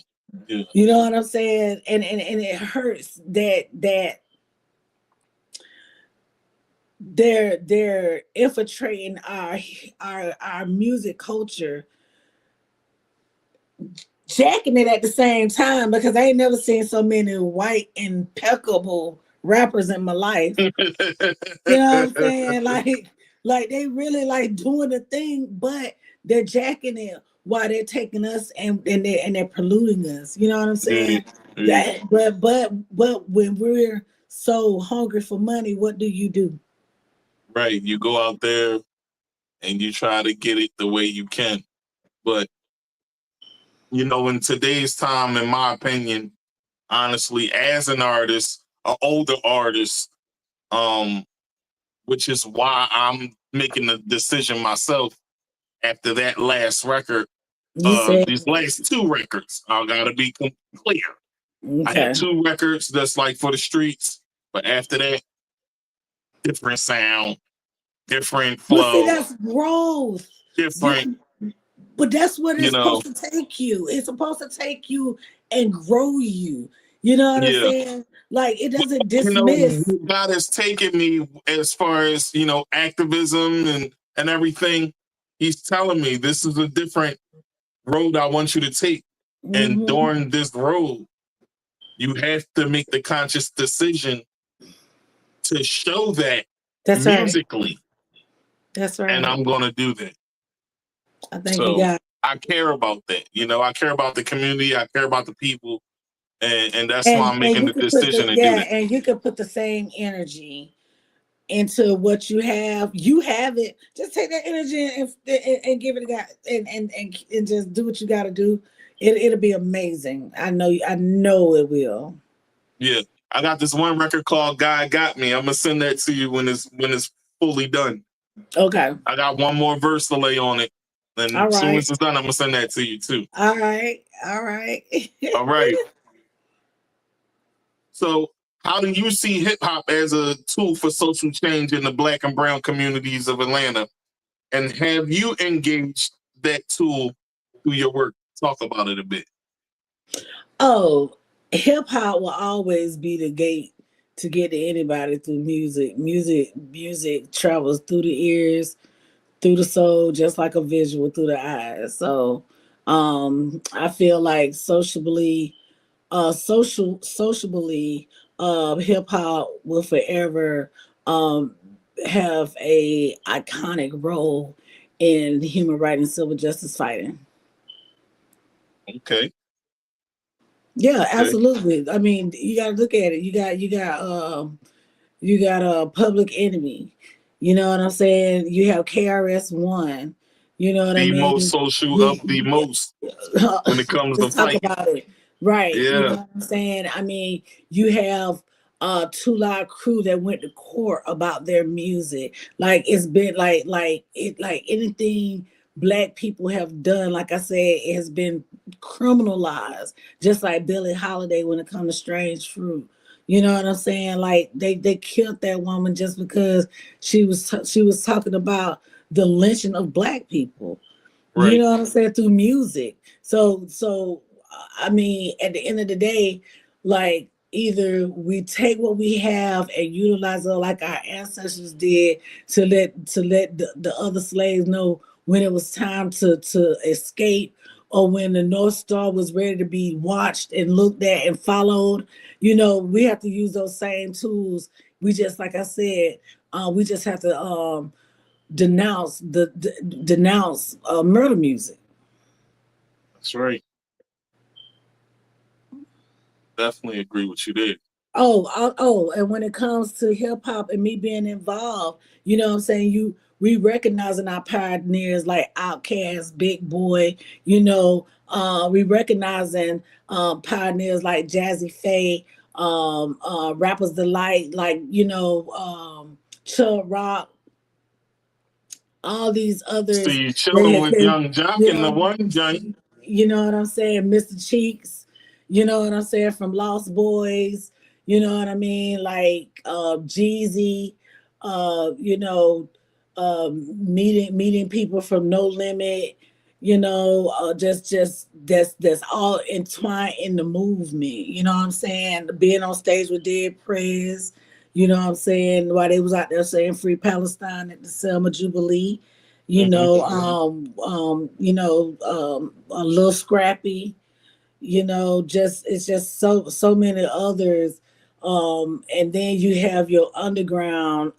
S5: You know what I'm saying? And it hurts that they're infiltrating our music culture, jacking it at the same time, because I ain't never seen so many white impeccable rappers in my life. You know what I'm saying? Like they really like doing the thing, but they're jacking it while they're taking us and they're polluting us. You know what I'm saying? But when we're so hungry for money, what do?
S4: Right. You go out there and you try to get it the way you can. But in today's time, in my opinion, honestly, as an artist, an older artist, which is why I'm making the decision myself after that last record, these last 2 records. I gotta be clear.
S5: Okay.
S4: I had 2 records that's like for the streets, but after that, different sound, different flow.
S5: But see, that's growth.
S4: Different.
S5: But that's what it's supposed to take you. It's supposed to take you and grow you. You know what I'm saying? Like, it doesn't dismiss.
S4: God has taken me as far as, activism and everything. He's telling me this is a different road I want you to take. Mm-hmm. And during this road, you have to make the conscious decision to show that musically.
S5: Right. That's right.
S4: And I'm going to do that.
S5: I think you got it.
S4: I care about that. I care about the community. I care about the people. And that's why I'm making the decision to do that.
S5: And you can put the same energy into what you have. You have it. Just take that energy and give it a guy and just do what you got to do. It'll be amazing. I know it will.
S4: Yeah. I got this one record called God Got Me. I'm going to send that to you when it's fully done.
S5: Okay.
S4: I got one more verse to lay on it. And as soon as it's done, I'm going to send that to you too.
S5: All right. All
S4: right. So how do you see hip hop as a tool for social change in the Black and brown communities of Atlanta? And have you engaged that tool through your work? Talk about it a bit.
S5: Oh, hip hop will always be the gate to get to anybody through music. Music travels through the ears, through the soul, just like a visual through the eyes. So I feel like sociably, hip hop will forever have a iconic role in human rights and civil justice fighting.
S4: Okay.
S5: Yeah, absolutely. I mean, you got to look at it. You got a Public Enemy. You know what I'm saying? You have KRS-One. You know what I mean?
S4: The most social of the most when it comes to fighting.
S5: Talk about it. Right.
S4: Yeah.
S5: You know what I'm saying? I mean, you have Two Live Crew that went to court about their music. Like, it's been like anything Black people have done, like I said, it has been criminalized, just like Billie Holiday when it comes to Strange Fruit. You know what I'm saying? Like, they killed that woman just because she was talking about the lynching of Black people. Right. You know what I'm saying? Through music. So I mean, at the end of the day, like, either we take what we have and utilize it like our ancestors did to let the other slaves know when it was time to escape, or when the North Star was ready to be watched and looked at and followed. We have to use those same tools. We just, like I said, we just have to denounce murder music.
S4: That's right. Definitely agree with you there.
S5: Oh, and when it comes to hip hop and me being involved, you know what I'm saying? We recognizing our pioneers like Outkast, Big Boy, we recognizing pioneers like Jazzy Faye, Rappers Delight, like, Chub Rock, all these others.
S4: So you chilling with Young Jock and the one joint.
S5: You know what I'm saying? Mr. Cheeks, you know what I'm saying? From Lost Boys, you know what I mean? Like Jeezy, meeting people from No Limit, just that's all entwined in the movement. You know what I'm saying? Being on stage with Dead Prez, you know what I'm saying? While they was out there saying Free Palestine at the Selma Jubilee, a Little Scrappy, it's just so many others. And then you have your underground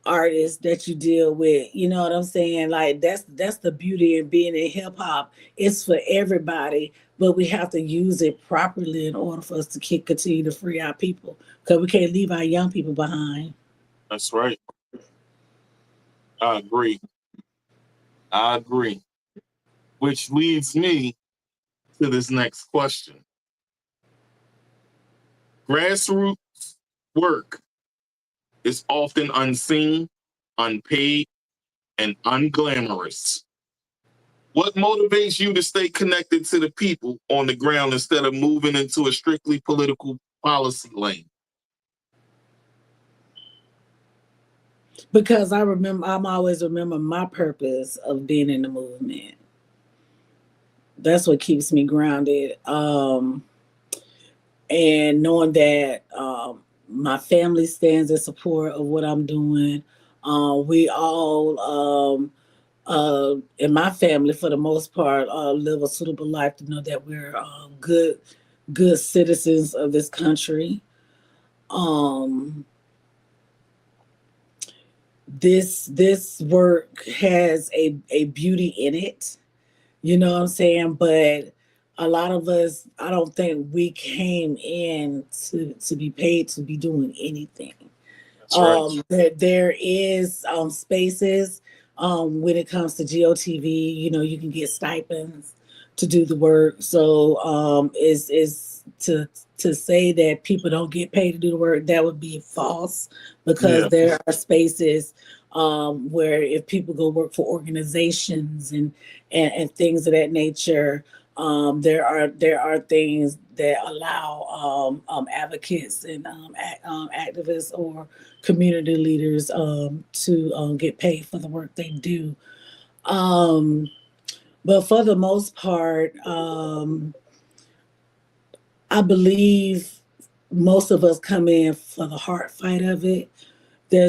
S5: artists that you deal with, you know what I'm saying? Like, that's the beauty of being in hip hop. It's for everybody, but we have to use it properly in order for us to continue to free our people, because we can't leave our young people behind.
S4: That's right. I agree. Which leads me to this next question. Grassroots work is often unseen, unpaid, and unglamorous. What motivates you to stay connected to the people on the ground instead of moving into a strictly political policy lane?
S5: Because I'm always remember my purpose of being in the movement. That's what keeps me grounded. And knowing that my family stands in support of what I'm doing. We all, in my family, for the most part, live a suitable life to know that we're good citizens of this country. This work has a beauty in it, you know what I'm saying? But a lot of us, I don't think we came in to be paid to be doing anything.
S4: That's right.
S5: There is spaces when it comes to GOTV, you know, you can get stipends to do the work. So is to say that people don't get paid to do the work, that would be false, because there are spaces where if people go work for organizations and things of that nature, there are things that allow advocates and activists or community leaders to get paid for the work they do. But for the most part, I believe most of us come in for the heart fight of it. Do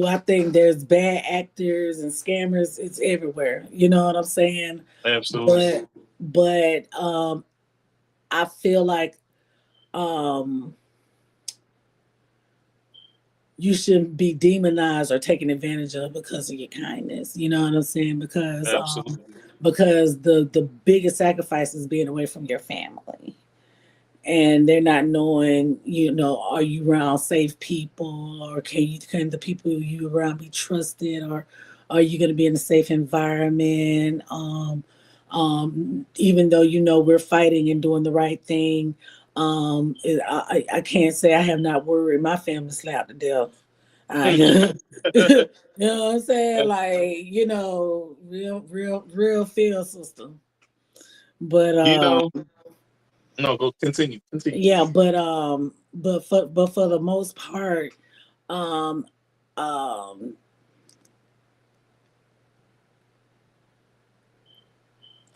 S5: I think there's bad actors and scammers? It's everywhere. You know what I'm saying?
S4: Absolutely.
S5: But I feel like you shouldn't be demonized or taken advantage of because of your kindness. You know what I'm saying? Because the biggest sacrifice is being away from your family. And they're not knowing, you know, are you around safe people, or can the people you around be trusted, or are you going to be in a safe environment? Even though, you know, we're fighting and doing the right thing, I can't say I have not worried my family slapped to death. You know what I'm saying? Like, you know, real field system. But
S4: you know, no, go continue.
S5: yeah, but for the most part, um, a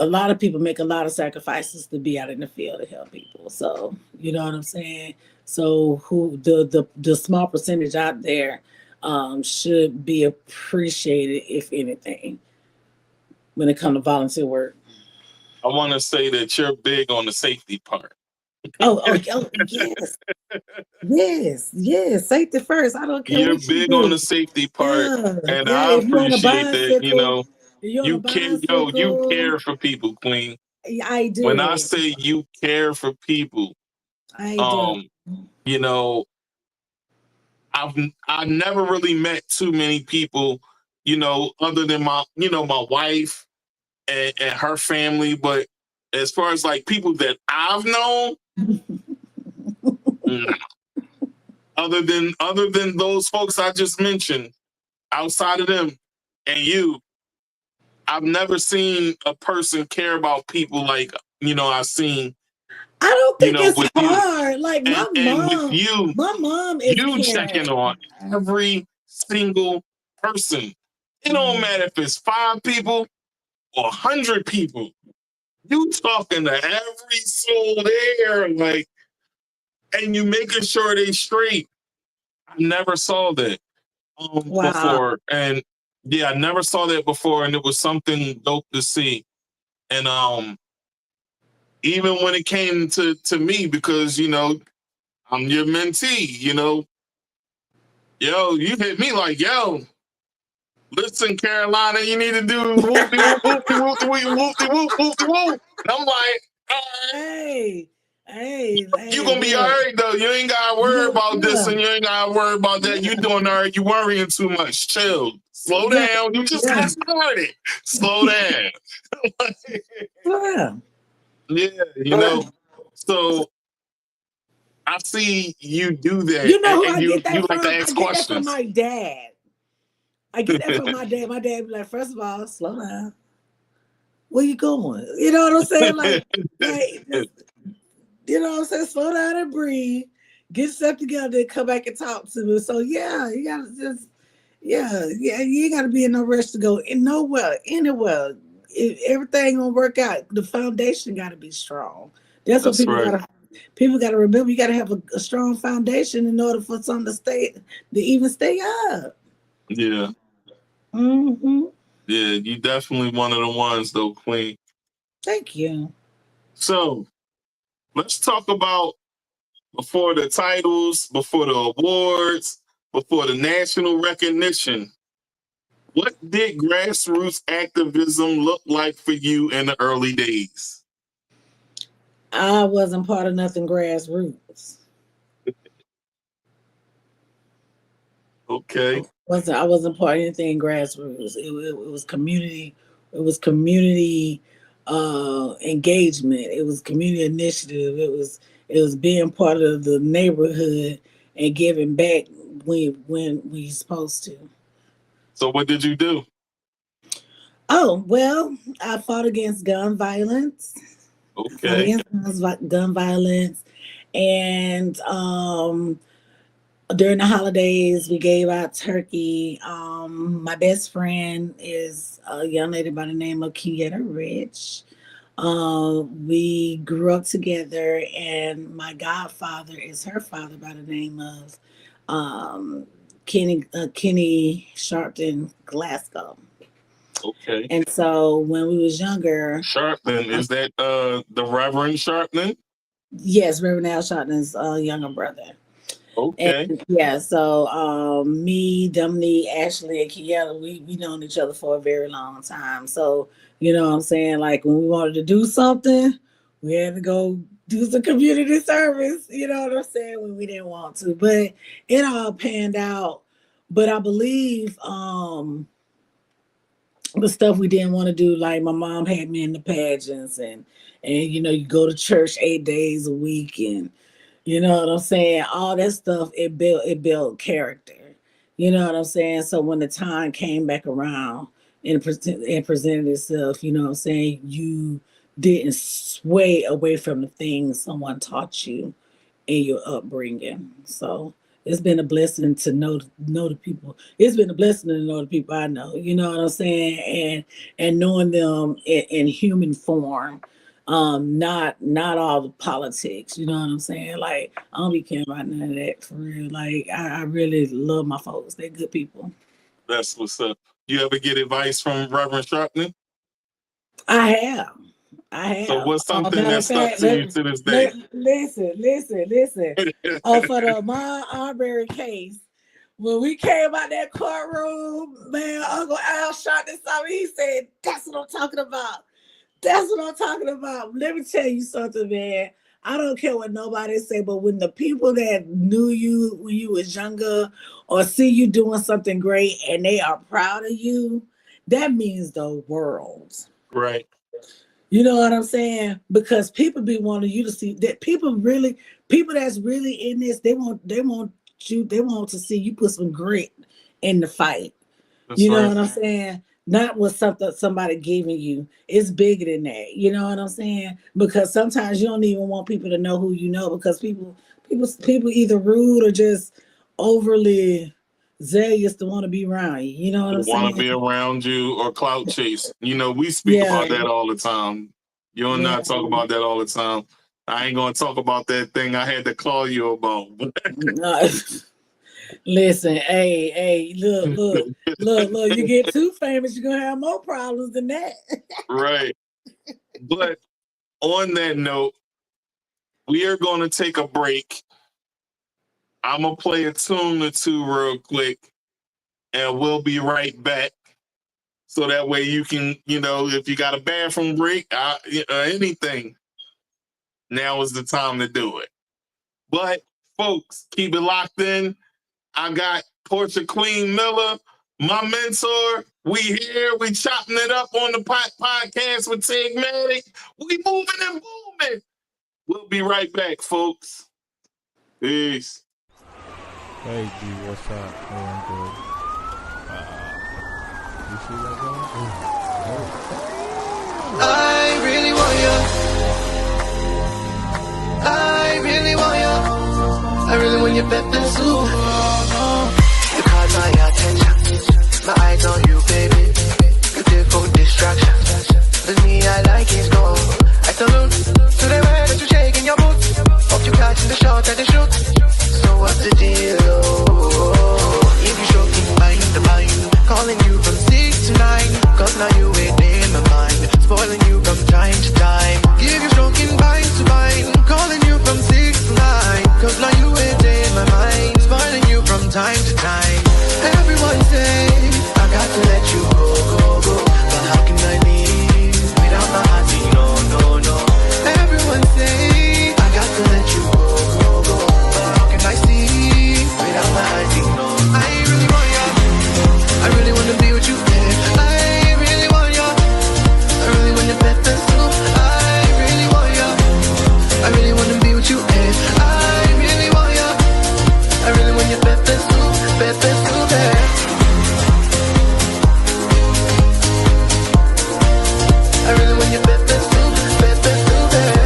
S5: lot of people make a lot of sacrifices to be out in the field to help people. So you know what I'm saying. So who the small percentage out there should be appreciated, if anything, when it comes to volunteer work.
S4: I want to say that you're big on the safety part.
S5: Oh, yes. Safety first. I don't care.
S4: You're big on the safety part, and I
S5: If you're on a
S4: appreciate that. You
S5: bicycle,
S4: know, you care for people, Queen.
S5: I do.
S4: When I say you care for people,
S5: I do.
S4: You know, I've never really met too many people, you know, other than my wife and her family. But as far as like people that I've known, other than those folks I just mentioned, outside of them and you, I've never seen a person care about people like, you know, I've seen.
S5: I don't think it's
S4: with
S5: hard.
S4: You.
S5: Like my mom is
S4: you
S5: caring.
S4: checking on every single person. It don't matter if it's 5 people or 100 people. You talking to every soul there, like, and you making sure they straight. I never saw that before, and yeah, I never saw that before, and it was something dope to see. And even when it came to me, because you know I'm your mentee, you know, yo, you hit me like, yo, listen, Carolina, you need to do whoopty whoop, whoopty whoopty whoop, whoopty whoop, whoopty whoop. And I'm like,
S5: hey, Hey,
S4: You gonna be all right though. You ain't gotta worry about this and you ain't gotta worry about that. You doing all right. You worrying too much. Chill. Slow down. You just got started. Slow down. Yeah, you know. So I see you do that,
S5: You know who
S4: and
S5: I get
S4: you
S5: that
S4: like
S5: from?
S4: to
S5: I
S4: ask
S5: get that from
S4: questions.
S5: my dad. I get that from my dad. My dad be like, first of all, slow down. Where you going? You know what I'm saying? Just, you know what I'm saying? Slow down and breathe. Get stuff together and come back and talk to me. So yeah, you gotta just you ain't gotta be in no rush to go in nowhere, anywhere. Everything gonna work out. The foundation gotta be strong. That's what
S4: That's right.
S5: people gotta remember. You gotta have a strong foundation in order for something to even stay up.
S4: Yeah.
S5: Mm-hmm.
S4: Yeah, you definitely one of the ones though, Queen.
S5: Thank you.
S4: So let's talk about before the titles, before the awards, before the national recognition. What did grassroots activism look like for you in the early days?
S5: I wasn't part of nothing grassroots.
S4: Okay.
S5: I wasn't part of anything grassroots. It was community. It was community engagement. It was community initiative. It was being part of the neighborhood and giving back when we supposed to.
S4: So what did you do?
S5: Oh well, I fought against gun violence.
S4: Okay.
S5: Gun violence, and during the holidays, we gave out turkey. My best friend is a young lady by the name of Kieta Rich. We grew up together, and my godfather is her father by the name of Kenny Sharpton Glasgow.
S4: Okay.
S5: And so when we was younger,
S4: Sharpton, is that the Reverend Sharpton?
S5: yes, Reverend Al Sharpton's younger brother.
S4: Okay.
S5: And yeah, so me, Dominique, Ashley, and Kiela, we known each other for a very long time. So, you know what I'm saying? Like when we wanted to do something, we had to go do some community service, you know what I'm saying, when we didn't want to. But it all panned out. But I believe the stuff we didn't want to do, like my mom had me in the pageants and you know, you go to church 8 days a week and you know what I'm saying? All that stuff, it built character. You know what I'm saying? So when the time came back around and presented itself, you know what I'm saying, you didn't sway away from the things someone taught you in your upbringing. So it's been a blessing to know the people. It's been a blessing to know the people I know. You know what I'm saying? And knowing them in human form. Not all the politics, you know what I'm saying? Like I don't be caring about none of that for real. Like I really love my folks. They're good people.
S4: That's what's up. You ever get advice from Reverend Sharpton?
S5: I have.
S4: So what's something
S5: Matter
S4: that
S5: of
S4: stuck
S5: fact,
S4: to you to this day?
S5: listen. For the Ahmaud Arbery case, when we came out that courtroom, man, Uncle Al shot this out. He said, "That's what I'm talking about. That's what I'm talking about." Let me tell you something, man. I don't care what nobody say, but when the people that knew you when you was younger or see you doing something great and they are proud of you, that means the world.
S4: Right.
S5: You know what I'm saying? Because people be wanting you to see that people that's really in this, they want to see you put some grit in the fight.
S4: That's
S5: You know
S4: right.
S5: what I'm saying? Not what somebody giving you. It's bigger than that. You know what I'm saying? Because sometimes you don't even want people to know who you know because people either rude or just overly zealous to want to be around you. You know what I'm
S4: Want to
S5: saying?
S4: be around you or clout chase. You know, we speak
S5: Yeah.
S4: about that all the time. You and I talk about that all the time. I ain't gonna talk about that thing I had to call you about.
S5: Listen, hey, look. You get too famous, you're gonna have more problems than that.
S4: Right. But on that note, we are gonna take a break. I'm gonna play a tune or two real quick, and we'll be right back. So that way you can, you know, if you got a bathroom break, anything, now is the time to do it. But, folks, keep it locked in. I got Porch'se Queen Miller, my mentor. We here. We chopping it up on the podcast with Tigmatic. We moving and booming. We'll be right back, folks. Peace.
S1: Hey, G, what's up? Hey, I'm good. You see that going?
S2: I really want you. I really want you. I really want your pepper soup. You caught my attention. My eyes on you, baby. Beautiful distraction. With me, I like it, go. I salute to the way that you shaking your boots. Hope you catching the shot that they shoot. So what's the deal? If you choking, mind the mind. Calling you from 6 to 9. Cause now you ain't in my mind. Spoiling you from time to time. Give you stroking, bind to bind. Calling you from 6 to 9. Cause now you ain't in my mind. Spoiling you from time to time. Everyone say, I got to let you go, go, go. But how can I leave without my heart? No, no, no. Everyone say, I got to let you go, go, go. But how can I see without my heart? No. I really want you. I really want to be with you. Yeah. I really want you. I really want your pepper soup. I really want you. I really want to be with you. Yeah. I really want you. I really want your pepper soup. Pepper soup. Yeah. I really want your pepper soup. Pepper soup. Yeah.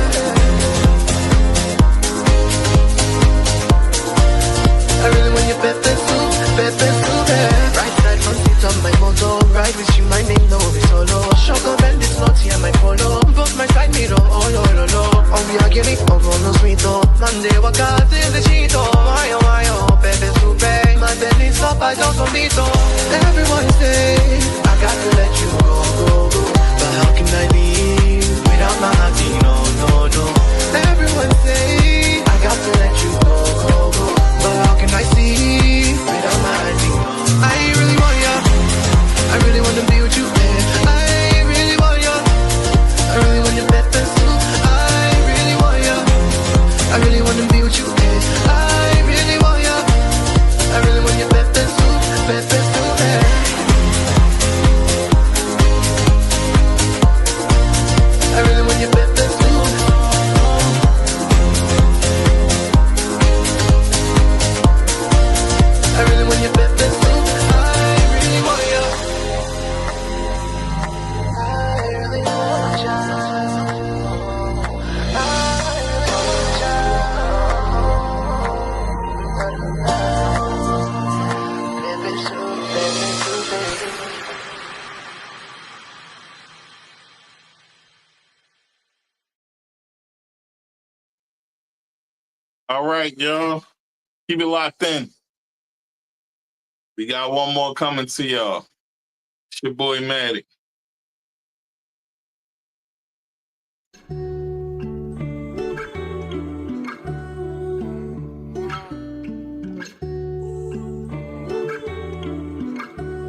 S2: I really want your pepper soup. Pepper soup. Yeah. Right side front seat on my motor. Ride with you, my name no be solo. Sugar bend it's not here, my polo. Both my side mirror, oh lo lo lo. On we are getting over no sweet oh. Monday walk out in the sheet oh. Why oh, baby soup. My belly's up, I don't need to. Everyone say, I got to let you go, go, go. But how can I leave without my heart? No, no, no. Everyone say, I got to let you go, go, go. But how can I see without my heart? I really want you. I really want to be with you. Yeah. I really want you. I really want your pepper soup. I really want you. I really want to be with you. Yeah. I really want you. I really want your pepper soup. Pepper soup. Yeah. I really want your pepper soup. I really want your pepper soup. I really want you. I really want you. I really want you. Pepper soup, pepper soup, baby.
S4: All right, y'all. Keep it locked in. We got one more coming to y'all. It's your boy Matic.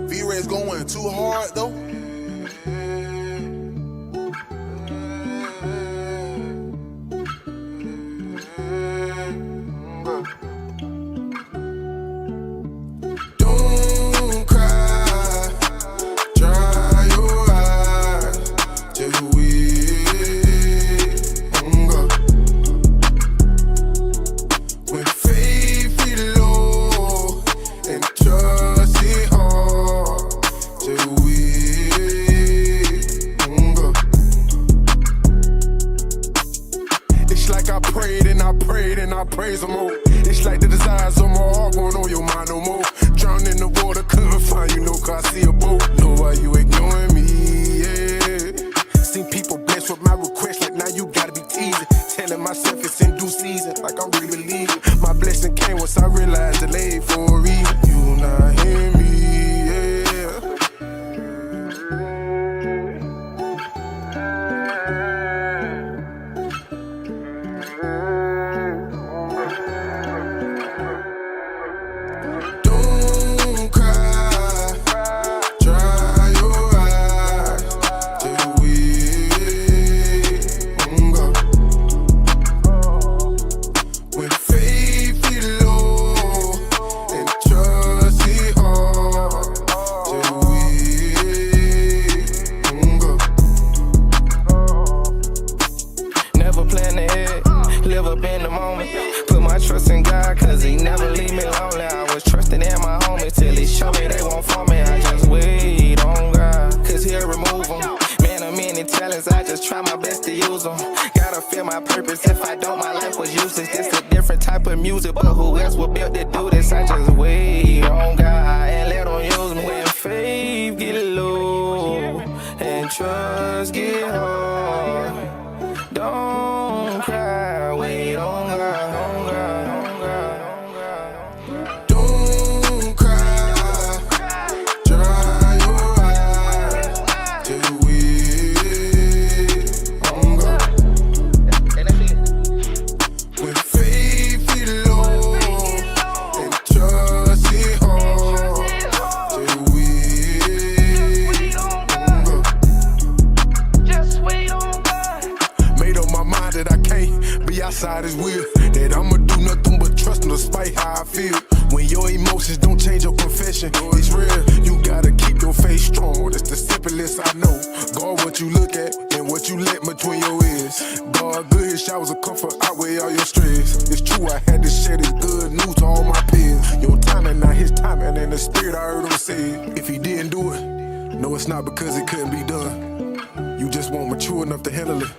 S3: V-Ray's going too hard though. Don't cry, dry your eyes till we when faith be low and trust it hard till we It's like I prayed and I prayed and I praise some more. It's like the desires of my heart won't on your mind no more. Drowned in the water, couldn't find you, no car, I see a boat. Know why you ignoring me, yeah. Seen people blessed with my request, like now you gotta be teasing. Telling myself it's in due season, like I'm really believing. My blessing came once I realized delayed for a reason. You not hear me, yeah. Don't
S6: weapons, I just try my best to use them. Gotta feel my purpose, if I don't, my life was useless. This a different type of music, but who else would built to do this? I just wait on God and let him use me. When faith get low and trust get hard, don't cry, wait on God, on God, on God, on God.
S3: Don't cry, dry your eyes till we on God. When faith is low and trust is hard till we on God.
S6: Just wait on God.
S3: Made up my mind that I can't be outside his will. That I'ma do nothing but trust him despite how I feel. When your emotions don't change your confession, it's real. You gotta keep your faith strong. That's the simplest I know. Guard what you look at and what you let between your ears. God good, his showers of comfort outweigh all your stress. It's true, I had to share this good news to all my peers. Your timing, not his timing, and the spirit I heard him say. If he didn't do it, no, it's not because it couldn't be done. You just weren't mature enough to handle it.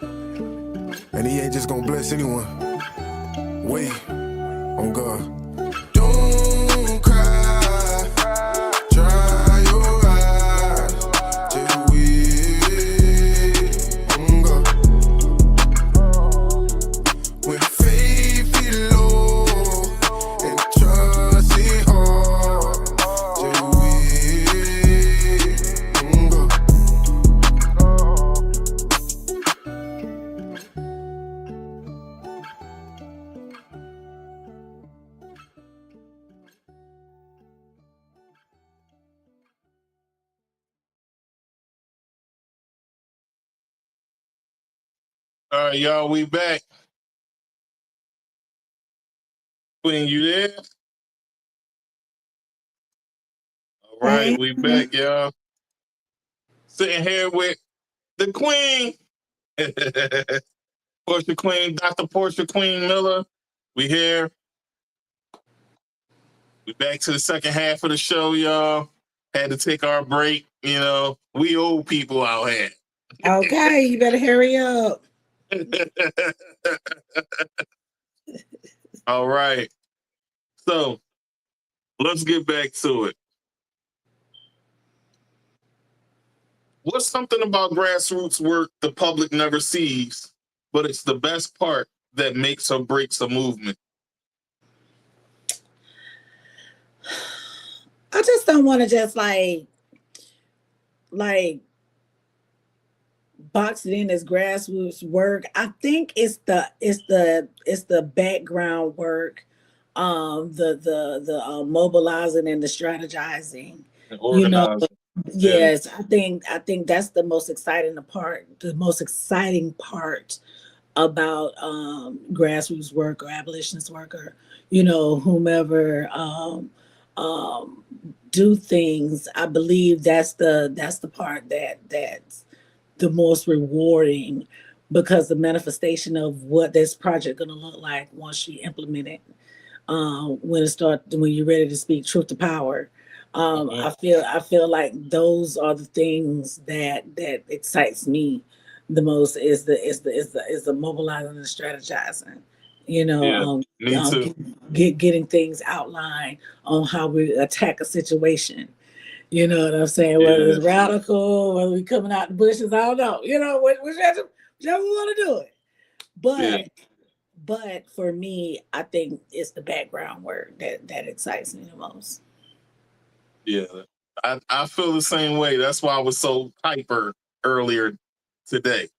S3: And he ain't just gonna bless anyone. Wait on God. Don't cry, dry your eyes till we on God. When faith is low and trust is hard till we on God.
S4: All right, y'all, we back. Queen, you there? All right, we back, y'all. Sitting here with the Queen, Porch'se Queen, Dr.Porch'se Queen Miller. We here. We back to the second half of the show, y'all. Had to take our break. You know, we old people out here.
S5: Okay, you better hurry up.
S4: All right. So let's get back to it. What's something about grassroots work the public never sees, but it's the best part that makes or breaks a movement?
S5: I just don't want to just like box it in as grassroots work. I think it's the background work, the mobilizing and the strategizing.
S4: And
S5: You know,
S4: organizing.
S5: yes, I think that's the most exciting part about grassroots work or abolitionist work or whomever do things. I believe that's the part that's the most rewarding, because the manifestation of what this project going to look like once you implement it, when you're ready to speak truth to power. I feel like those are the things that excites me the most, is the mobilizing and strategizing.
S4: Me too.
S5: Getting things outlined on how we attack a situation. You know what I'm saying? Whether it's radical, whether we coming out the bushes, I don't know. Whichever we want to do it. But for me, I think it's the background work that excites me the most.
S4: Yeah, I feel the same way. That's why I was so hyper earlier today.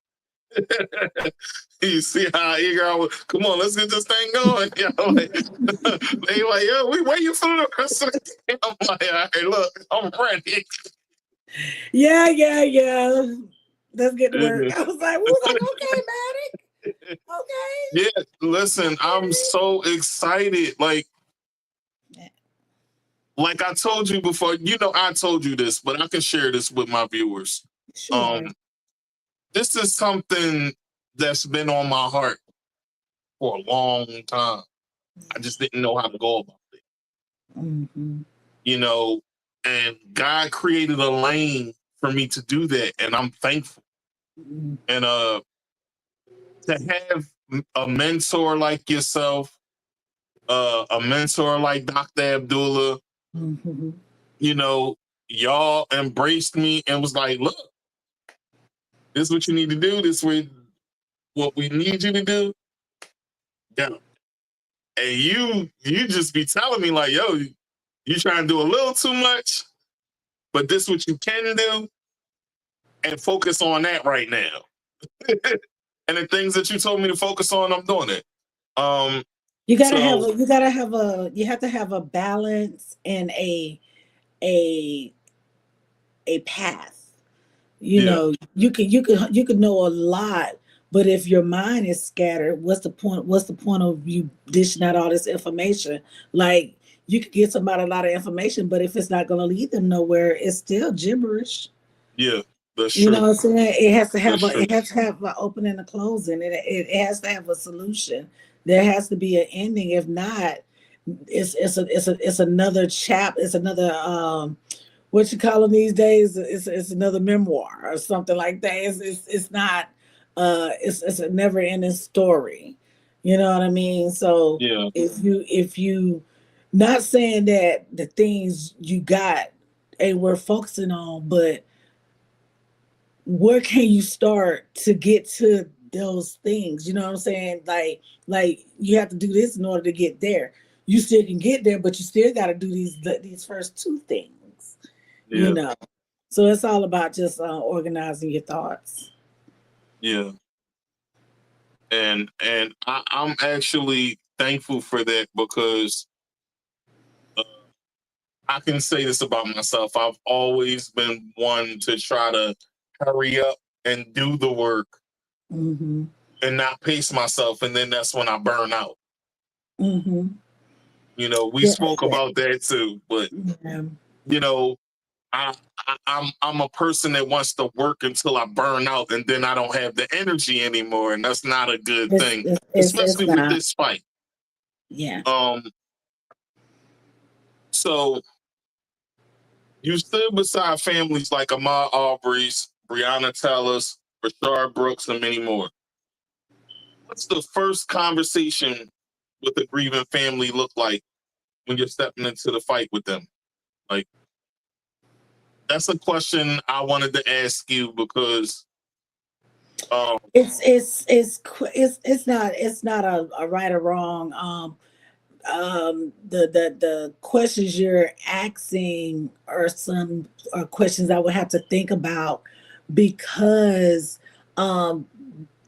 S4: You see how eager I was? Come on, let's get this thing going. They like, yo, we waiting for the rest of the game. I'm like, all right, look, I'm ready.
S5: Yeah. Let's get to work. I was like, okay, Maddie. Okay.
S4: Yeah, listen, I'm so excited. Like I told you before, I told you this, but I can share this with my viewers.
S5: Sure.
S4: This is something that's been on my heart for a long time. I just didn't know how to go about it.
S5: Mm-hmm.
S4: And God created a lane for me to do that, and I'm thankful. And to have a mentor like yourself, a mentor like Dr. Abdullah, you know, y'all embraced me and was like, look, this is what you need to do. This is what we need you to do. Yeah. And you just be telling me like, yo, you trying to do a little too much, but this is what you can do, and focus on that right now. And the things that you told me to focus on, I'm doing it.
S5: You have to have a balance and a path. You know, you could know a lot, but if your mind is scattered, what's the point? What's the point of you dishing out all this information? Like, you could get somebody a lot of information, but if it's not going to lead them nowhere, it's still gibberish.
S4: Yeah, that's
S5: You
S4: true.
S5: know what I'm saying? It has to have an opening and a closing. It has to have a solution. There has to be an ending. If not, it's another chap. It's another what you call them these days? It's another memoir or something like that. It's not. It's a never ending story. You know what I mean? So if you not saying that the things you got ain't worth focusing on, but where can you start to get to those things? You know what I'm saying? Like you have to do this in order to get there. You still can get there, but you still got to do these first two things. You know, so it's all about just organizing your thoughts.
S4: Yeah, and I'm actually thankful for that, because I can say this about myself. I've always been one to try to hurry up and do the work and not pace myself, and then that's when I burn out. You know, we spoke about that too, but you know, I'm a person that wants to work until I burn out, and then I don't have the energy anymore, and that's not a good thing, especially with this fight.
S5: Yeah.
S4: So you stood beside families like Ahmaud Arbery's, Breonna Taylor's, Rashard Brooks, and many more. What's the first conversation with a grieving family look like when you're stepping into the fight with them? Like, that's a question I wanted to ask you, because
S5: it's not a right or wrong. The questions you're asking are questions I would have to think about, because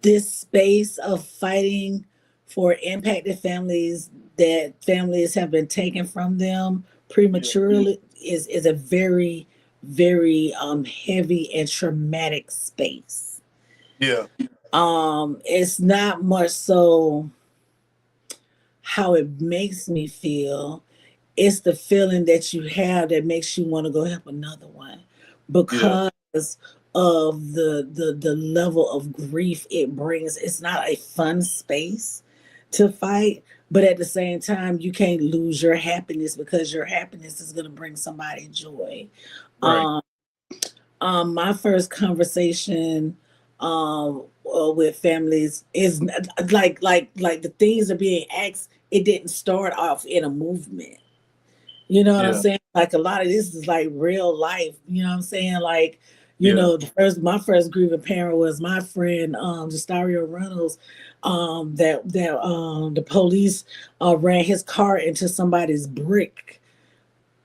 S5: this space of fighting for impacted families, that families have been taken from them prematurely, is a very, very heavy and traumatic space.
S4: Yeah.
S5: It's not much so how it makes me feel. It's the feeling that you have that makes you want to go help another one, because of the level of grief it brings. It's not a fun space to fight, but at the same time, you can't lose your happiness, because your happiness is going to bring somebody joy.
S4: Right.
S5: My first conversation with families is like the things are being asked. It didn't start off in a movement. You know what I'm saying? Like, a lot of this is like real life. You know what I'm saying? Like, you know, my first grieving parent was my friend, Justario Reynolds, that the police ran his car into somebody's brick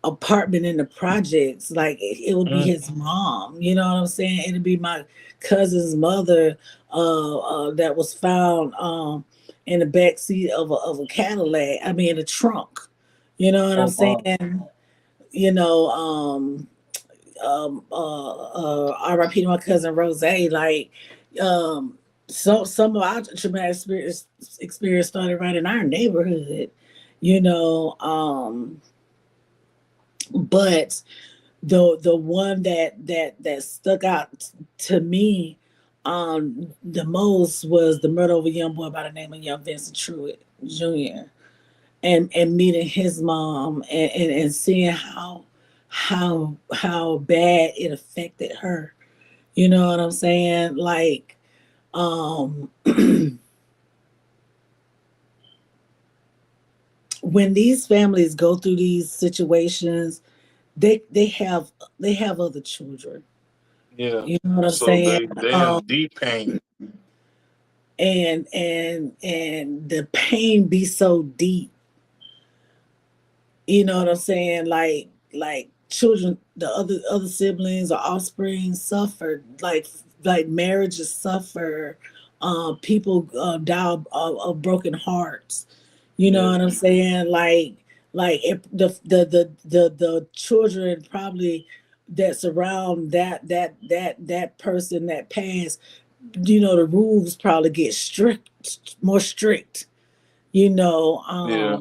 S5: apartment in the projects. Like, it would be his mom. You know what I'm saying? It'd be my cousin's mother that was found in the back seat of a Cadillac. I mean, in the trunk. You know what I'm saying? You know, RIP to my cousin Rose. Like, some of our traumatic experience started right in our neighborhood. You know, but the one that stuck out to me the most was the murder of a young boy by the name of young Vincent Truitt Jr. and meeting his mom and seeing how bad it affected her. You know what I'm saying? Like, when these families go through these situations, they have other children.
S4: Yeah.
S5: You know what I'm
S4: So
S5: saying?
S4: they in deep pain.
S5: And the pain be so deep. You know what I'm saying? Like children, the other siblings or offspring suffer. Like marriages suffer. People die of broken hearts. You know
S4: Yeah.
S5: what I'm saying? Like if the children probably that surround that person that passed, the rules probably get more strict. You know,
S4: Yeah.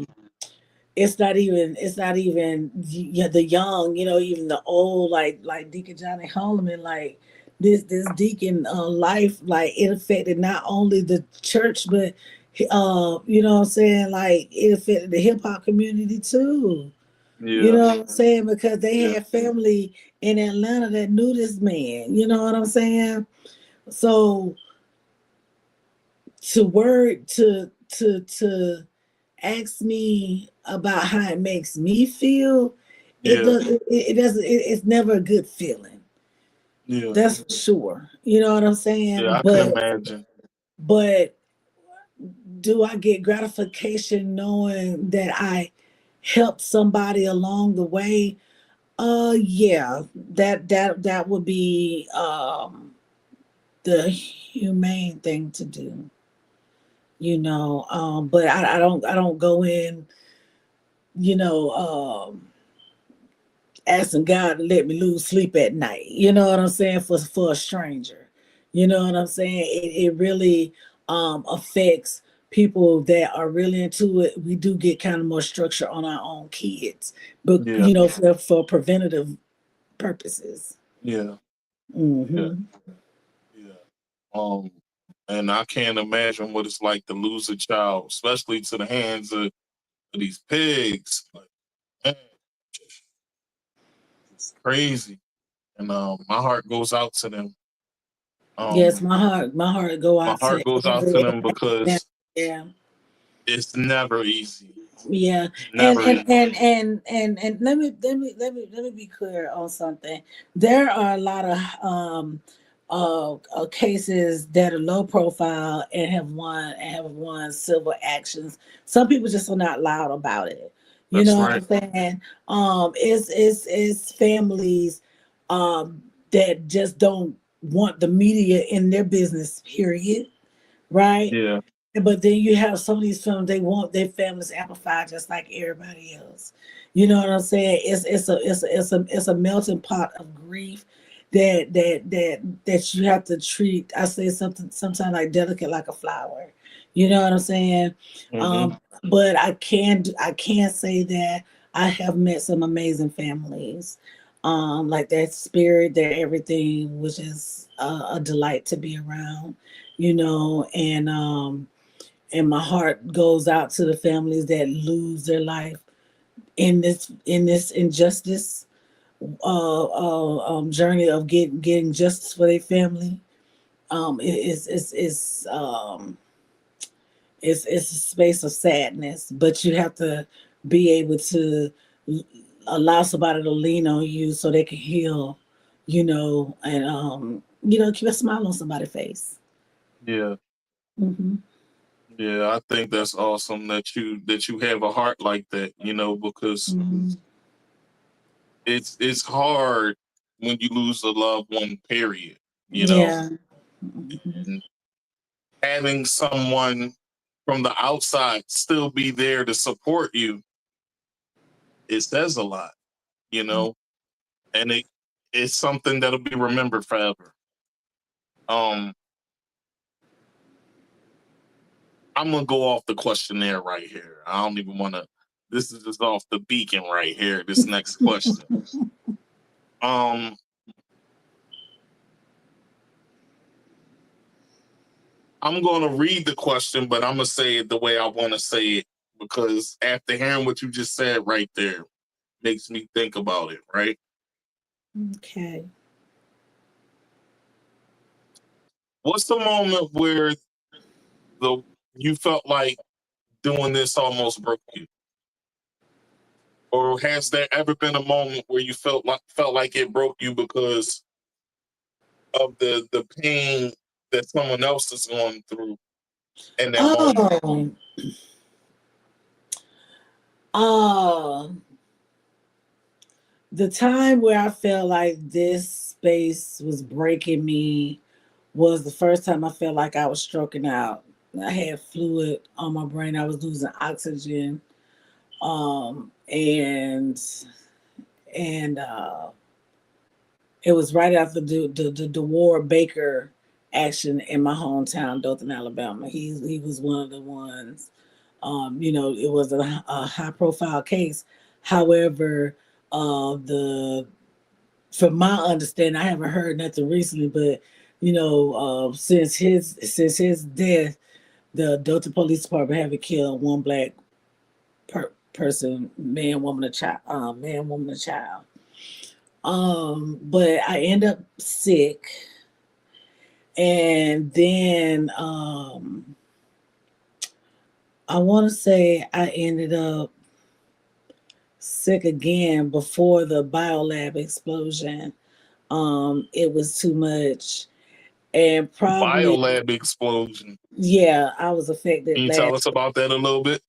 S5: it's not even the young, even the old, like Deacon Johnny Holloman, like this deacon life, like it affected not only the church, but you know what I'm saying, like it affected the hip hop community too. You
S4: Yeah.
S5: know what I'm saying? Because they
S4: Yeah.
S5: had family in Atlanta that knew this man. You know what I'm saying? So to ask me about how it makes me feel,
S4: Yeah.
S5: it doesn't, it's never a good feeling.
S4: Yeah.
S5: That's for sure. You know what I'm saying?
S4: Yeah. I can imagine.
S5: But do I get gratification knowing that I helped somebody along the way? Yeah, that would be the humane thing to do. But I don't go in, you know, asking God to let me lose sleep at night. You know what I'm saying? For a stranger. You know what I'm saying? It really affects people that are really into it. We do get kind of more structure on our own kids, but
S4: Yeah.
S5: for preventative purposes.
S4: Yeah. Yeah.
S5: Hmm.
S4: Yeah. Um, and I can't imagine what it's like to lose a child, especially to the hands of these pigs. Like, man, it's crazy. And my heart goes out to them.
S5: Yes,
S4: Um,
S5: my heart go
S4: my
S5: out to
S4: heart goes out to
S5: every
S4: them
S5: yeah,
S4: because
S5: yeah.
S4: it's never easy.
S5: Yeah, and
S4: Never
S5: and
S4: easy.
S5: and and and and let me be clear on something. There are a lot of cases that are low profile and have won civil actions. Some people just are not loud about it. You
S4: That's
S5: know what
S4: right.
S5: I'm saying? It's families that just don't want the media in their business. Period. Right?
S4: Yeah.
S5: But then you have some of these films, they want their families amplified just like everybody else. You know what I'm saying? It's a melting pot of grief that you have to treat. I say something sometimes like delicate like a flower. You know what I'm saying?
S4: Mm-hmm.
S5: But I can say that I have met some amazing families. Like their spirit, their everything, which is a delight to be around, and my heart goes out to the families that lose their life in this injustice journey of getting justice for their family. It's a space of sadness, but you have to be able to allow somebody to lean on you so they can heal, and keep a smile on somebody's face.
S4: Yeah.
S5: Hmm.
S4: Yeah. I think that's awesome that you have a heart like that, because
S5: Hmm.
S4: it's hard when you lose a loved one, period. You know,
S5: Yeah. Mhm.
S4: and having someone from the outside still be there to support you, it says a lot, you know, and it's something that'll be remembered forever. Um, I'm gonna go off the questionnaire right here. I don't even want to. This is just off the beacon right here. This next question. Um, I'm gonna read the question, but I'm gonna say it the way I want to say it because after hearing what you just said right there, makes me think about it. Right.
S5: Okay.
S4: What's the moment where you felt like doing this almost broke you? Or has there ever been a moment where you felt like it broke you because of the pain that someone else is going through in that moment?
S5: The time where I felt like this space was breaking me was the first time I felt like I was stroking out. I had fluid on my brain. I was losing oxygen. And it was right after the War Baker action in my hometown, Dothan, Alabama. He was one of the ones. It was a high profile case. However, from my understanding, I haven't heard nothing recently, but since his death, the Dothan Police Department haven't killed one black person, man, woman, or child. But I end up sick, and then I want to say I ended up sick again before the biolab explosion. It was too much, and probably
S4: Biolab explosion.
S5: Yeah, I was affected.
S4: Can you tell us about that a little bit?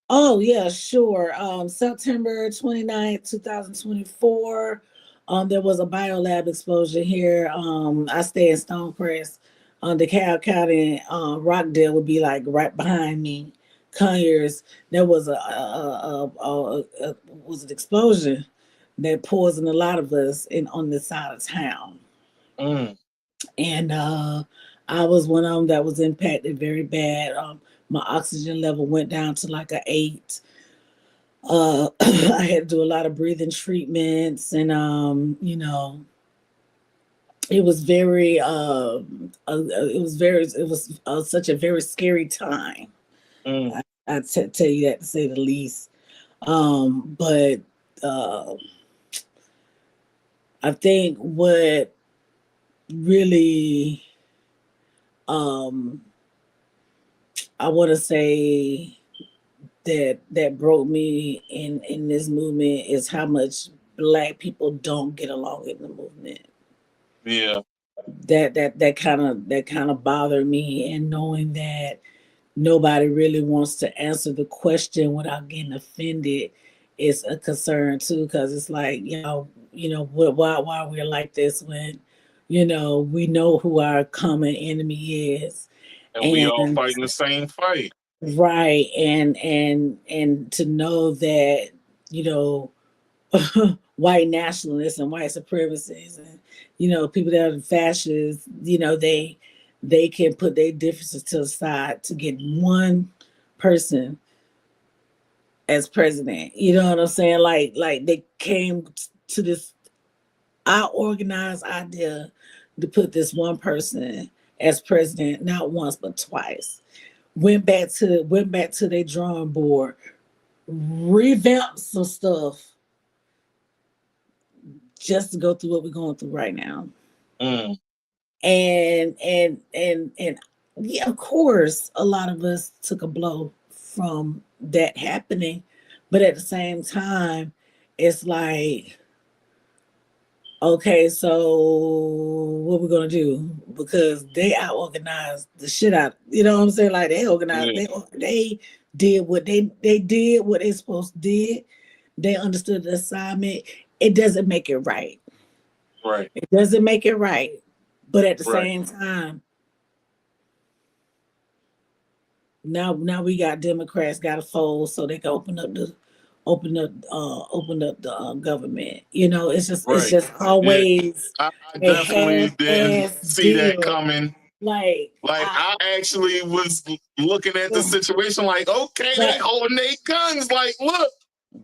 S5: Oh, yeah, sure. September 29th, 2024, there was a biolab explosion here. I stay in Stonecrest. DeKalb County, Rockdale would be like right behind me. Conyers, there was was an explosion that poisoned a lot of us on this side of town. And I was one of them that was impacted very bad. My oxygen level went down to like an 8. I had to do a lot of breathing treatments, and it was very such a very scary time. I tell you that, to say the least. But I think what really I want to say that broke me in this movement is how much Black people don't get along in the movement.
S4: Yeah.
S5: That kind of bothered me, and knowing that nobody really wants to answer the question without getting offended is a concern too, because it's like, why we're like this when we know who our common enemy is,
S4: and we all fighting the same fight.
S5: Right. And to know that, white nationalists and white supremacists and, people that are fascists, they can put their differences to the side to get one person as president. You know what I'm saying? Like they came to this organized idea to put this one person as president, not once but twice. Went back to their drawing board, revamped some stuff just to go through what we're going through right now. And yeah, of course, a lot of us took a blow from that happening, but at the same time, it's like, okay, so what we're gonna do? Because they out organized the shit out. You know what I'm saying? Like they organized. Yeah. They did what they did what they supposed to did. They understood the assignment. It doesn't make it right.
S4: Right.
S5: It doesn't make it right. But at the same time, now we got Democrats got to fold so they can open up the government. It's just always.
S4: Yeah. I definitely didn't see that coming.
S5: Like
S4: I actually was looking at the situation like, okay, they holding their guns. Like, look,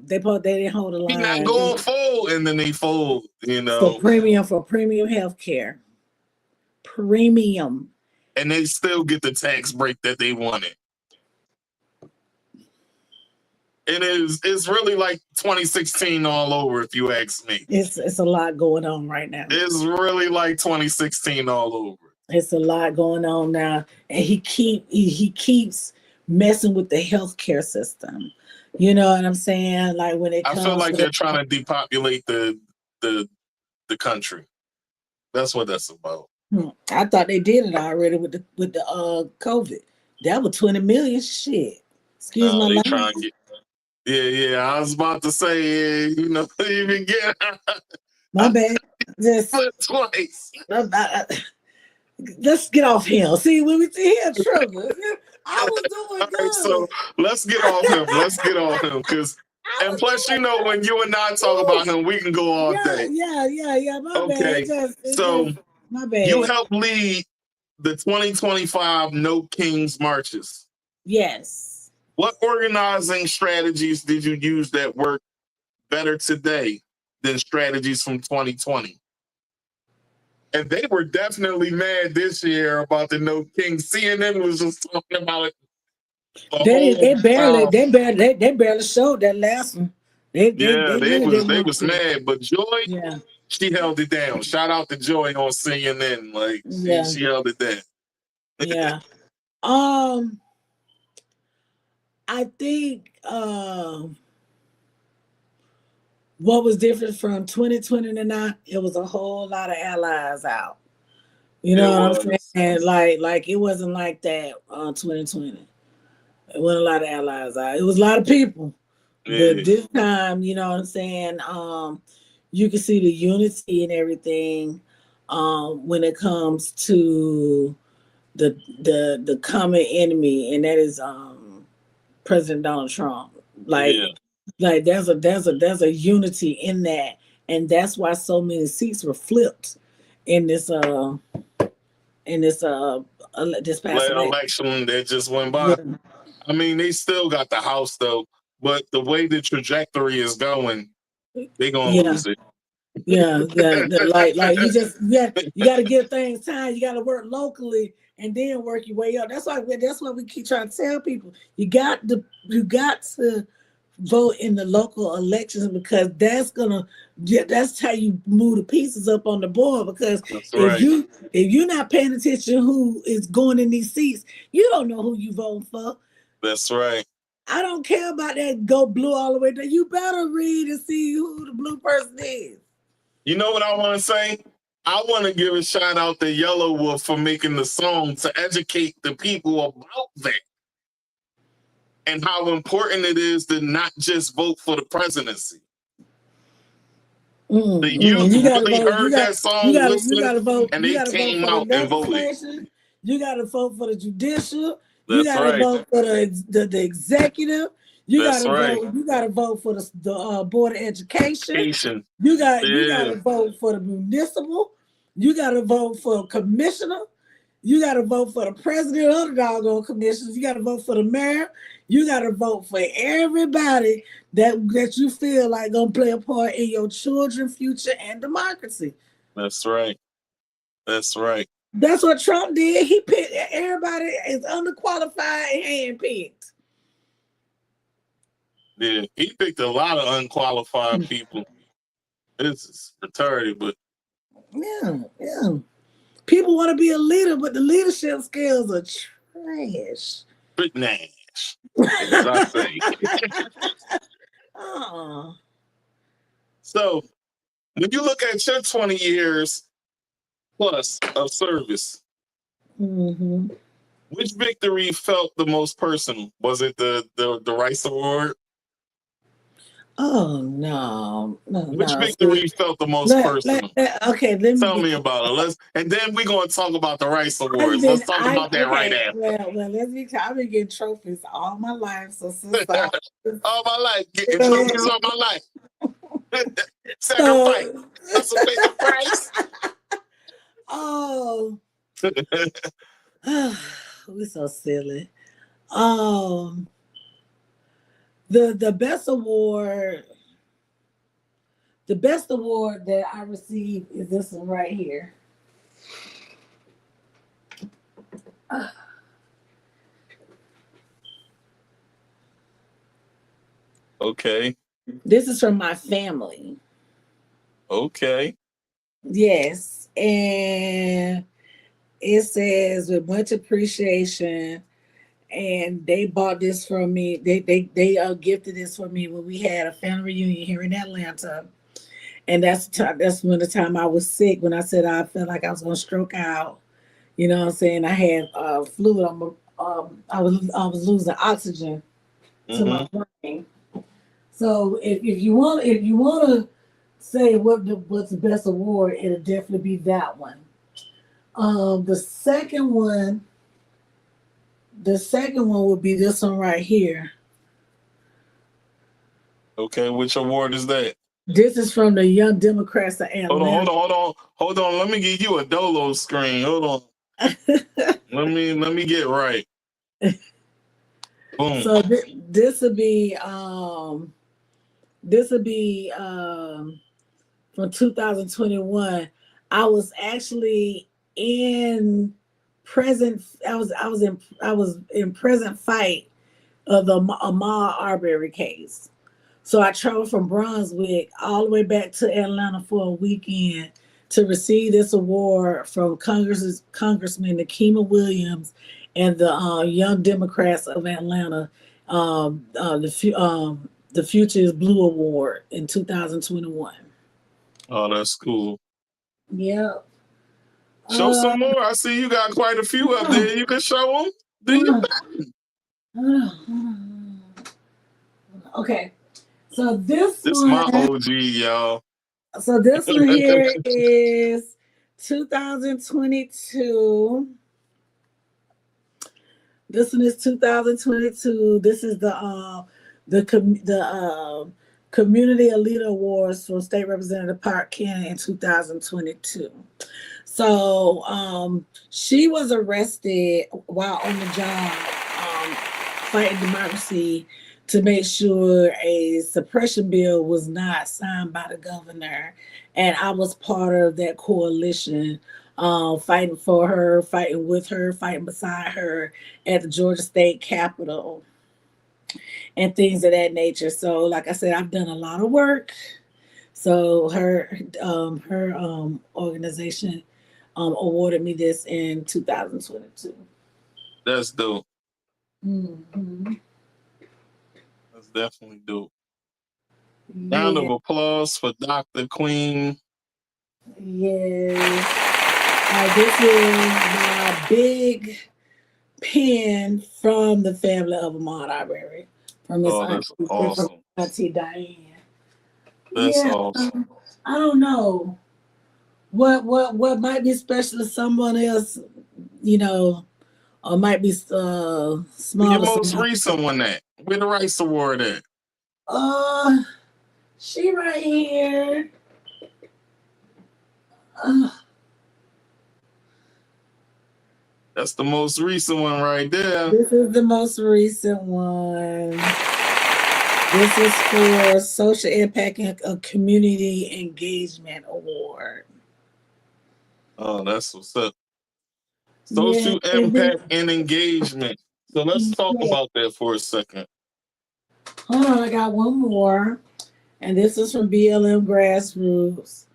S5: they didn't hold the line.
S4: He's not going full, and then they fold.
S5: For premium healthcare. Premium.
S4: And they still get the tax break that they wanted. It's really like 2016 all over, if you ask me.
S5: It's a lot going on right now.
S4: It's really like 2016 all over.
S5: It's a lot going on now, and he keeps messing with the healthcare system. You know what I'm saying? Like when it
S4: I feel
S5: comes
S4: like
S5: to
S4: they're trying to depopulate the country. That's what that's about.
S5: I thought they did it already with the COVID. That was 20 million. Shit. Excuse my
S4: They
S5: language.
S4: trying to get. Yeah. I was about to say, even get
S5: My bad. Just
S4: twice.
S5: let's get off him. See, when we see him trouble, I was doing good.
S4: Right, so let's get off him. Because and plus, when you and I talk about him, we can go all day.
S5: Yeah. My
S4: Okay.
S5: bad. My bad.
S4: You helped lead the 2025 No Kings Marches.
S5: Yes.
S4: What organizing strategies did you use that work better today than strategies from 2020? And they were definitely mad this year about the No Kings. CNN was just talking about it.
S5: They barely showed that last one. They
S4: was mad, but Joy, she held it down. Shout out to Joy on CNN. Like she held it down.
S5: Yeah. I think what was different from 2020 to now, it was a whole lot of allies out. You know what I'm saying? Like it wasn't like that 2020. It wasn't a lot of allies out. It was a lot of people.
S4: Yeah.
S5: But this time, you know what I'm saying? You can see the unity and everything when it comes to the common enemy, and that is President Donald Trump. Like there's a unity in that, and that's why so many seats were flipped in this past
S4: election that just went by. Yeah. I mean, they still got the House though, but the way the trajectory is going, they're gonna lose it.
S5: Like you got to give things time. You got to work locally and then work your way up. That's why we keep trying to tell people you got to vote in the local elections, because that's how you move the pieces up on the board. Because if you're not paying attention who is going in these seats, you don't know who you voting for.
S4: That's right.
S5: I don't care about that go blue all the way there. You better read and see who the blue person is.
S4: You know what I want to say? I want to give a shout out to Yellow Wolf for making the song to educate the people about that and how important it is to not just vote for the presidency. The youth really heard that song, listened, and they came out and voted.
S5: You got to vote for the judicial. You got to vote for the executive. You got to vote for the board of education. You got to vote for the municipal. You got to vote for commissioner. You got to vote for the president of the doggone commissioners. You got to vote for the mayor. You got to vote for everybody that you feel like gonna play a part in your children's future and democracy.
S4: That's right. That's right.
S5: That's what Trump did. He picked everybody is underqualified and handpicked.
S4: Yeah, he picked a lot of unqualified people. This is retarded, but
S5: yeah. People want to be a leader, but the leadership skills are trash.
S4: But Nash, as I say. So, when you look at your 20 years plus of service, which victory felt the most personal? Was it the Rice Award?
S5: Oh no!
S4: Which victory felt the most personal?
S5: Okay,
S4: tell me about it. And then we're gonna talk about the Rice Awards. Let's talk about that right after.
S5: Well, let's be. I've been getting trophies all my life, so
S4: all my life, getting trophies all my life. Sacrifice. That's a big price.
S5: Oh, we're so silly. The best award that I received is this one right here.
S4: Okay.
S5: This is from my family.
S4: Okay.
S5: Yes, and It says with much appreciation, and they bought this from me. They gifted this for me when we had a family reunion here in Atlanta, and that's when the time I was sick. When I said I felt like I was gonna stroke out, you know what I'm saying? I had fluid on my, I was losing oxygen to my brain. So if you want to say what's the best award, it'll definitely be that one. The second one would be this one right here.
S4: Okay, which award is that?
S5: This is from the Young Democrats of Atlanta.
S4: Hold on. Let me give you a dolo screen. Hold on. let me get right. Boom.
S5: So this would be from 2021. I was actually in present. I was in present fight of the Ahmaud Arbery case. So I traveled from Brunswick all the way back to Atlanta for a weekend to receive this award from Congressman Nikema Williams and the Young Democrats of Atlanta. The Future is Blue Award in 2021.
S4: Oh, that's cool.
S5: Yeah.
S4: Show some more. I see you got quite a few up there. You can show them. Do you?
S5: Okay. So this
S4: one, my OG, y'all.
S5: So this one here is 2022. This one is 2022. This is the Community Elite Awards for State Representative Park Cannon in 2022. So she was arrested while on the job fighting democracy to make sure a suppression bill was not signed by the governor. And I was part of that coalition, fighting for her, fighting with her, fighting beside her at the Georgia State Capitol and things of that nature. So like I said, I've done a lot of work. So her organization awarded me this in 2022.
S4: That's dope.
S5: Mm-hmm.
S4: That's definitely dope. Round of applause for Dr. Queen.
S5: Yes. This is my big pen from the family of Ahmaud Arbery. From his auntie Diane.
S4: That's awesome.
S5: I don't know what might be special to someone else, you know, or might be small.
S4: Your most recent one, where the Rice Award at?
S5: She right here.
S4: That's the most recent one right there.
S5: This is the most recent one. This is for Social Impact and Community Engagement Award.
S4: Oh, that's what's up. Social impact and engagement. So let's talk about that for a second.
S5: Hold on, I got one more. And this is from BLM Grassroots.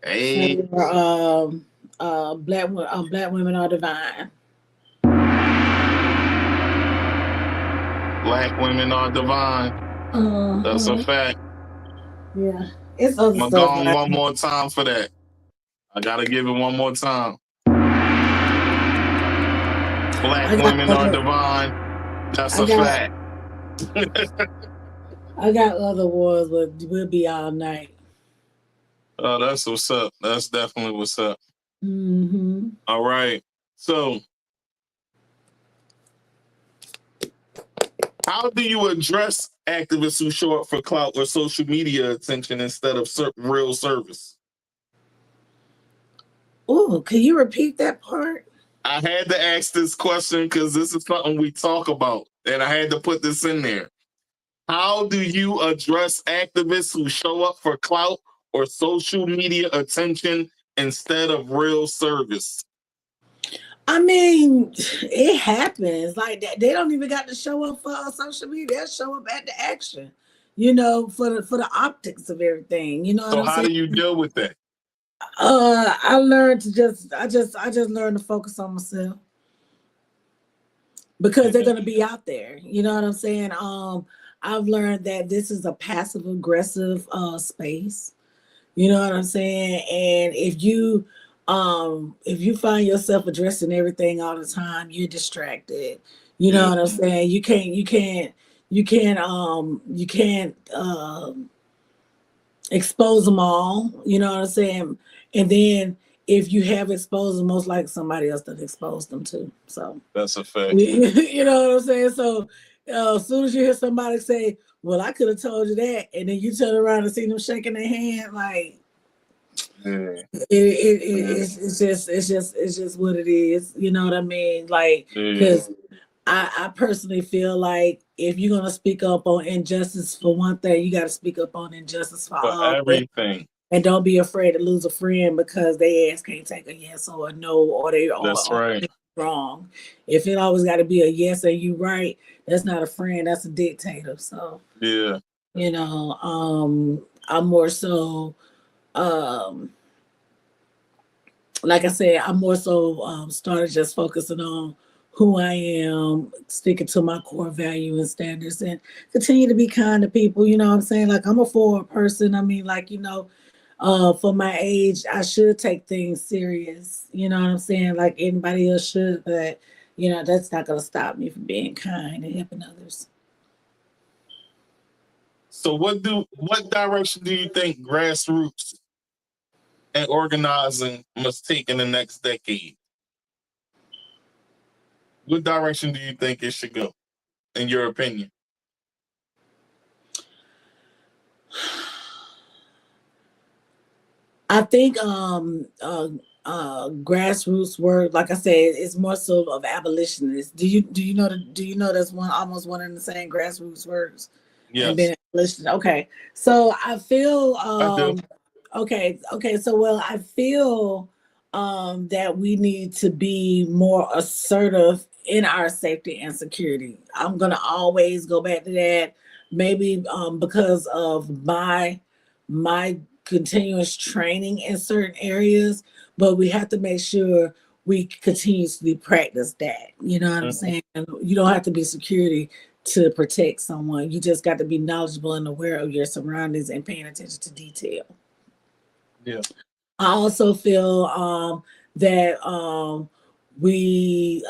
S4: Hey.
S5: For, Black Women Are Divine.
S4: Black women are divine. That's a fact.
S5: Yeah. It's other
S4: I'm
S5: stuff.
S4: going one more time for that. I gotta give it one more time. Black women are divine. That's a fact.
S5: I got other awards, but we'll be all night.
S4: Oh, that's what's up. That's definitely what's up.
S5: Mm-hmm.
S4: All right. So, how do you address activists who show up for clout or social media attention instead of real service?
S5: Oh, can you repeat that part?
S4: I had to ask this question because this is something we talk about, and I had to put this in there. How do you address activists who show up for clout or social media attention instead of real service?
S5: I mean, it happens. Like that, they don't even got to show up for social media. They'll show up at the action, you know, for the optics of everything. You know what I'm saying?
S4: So how do you deal with that?
S5: I learned to I just learned to focus on myself because they're gonna be out there. You know what I'm saying? I've learned that this is a passive aggressive space. You know what I'm saying? And if you find yourself addressing everything all the time, you're distracted. You know what I'm saying? You can't expose them all. You know what I'm saying? And then if you have exposed them, most likely somebody else that exposed them too. So
S4: that's a fact.
S5: You know what I'm saying? So as soon as you hear somebody say, "Well, I could have told you that," and then you turn around and see them shaking their hand, like it's just what it is. You know what I mean? Like, because I personally feel like if you're gonna speak up on injustice for one thing, you got to speak up on injustice for all
S4: everything.
S5: And don't be afraid to lose a friend because they ass can't take a yes or a no, or they are wrong. If it always got to be a yes and you right, that's not a friend. That's a dictator. So
S4: you
S5: know, I'm more so. Like I said, I'm more so started just focusing on who I am, sticking to my core value and standards, and continue to be kind to people. You know what I'm saying? Like, I'm a forward person. I mean, like, you know, for my age, I should take things serious. You know what I'm saying? Like anybody else should, but you know, that's not going to stop me from being kind and helping others.
S4: So what direction do you think grassroots and organizing must take in the next decade? What direction do you think it should go, in your opinion?
S5: I think grassroots work, like I said, is more so of abolitionists. Do you know that's almost one and the same grassroots works?
S4: Yes.
S5: And being abolitionist. Okay. So I feel
S4: I do.
S5: Okay. So I feel that we need to be more assertive in our safety and security. I'm gonna always go back to that. Maybe because of my continuous training in certain areas, but we have to make sure we continuously practice that. You know what I'm saying? You don't have to be security to protect someone. You just got to be knowledgeable and aware of your surroundings and paying attention to detail.
S4: Yeah.
S5: I also feel that we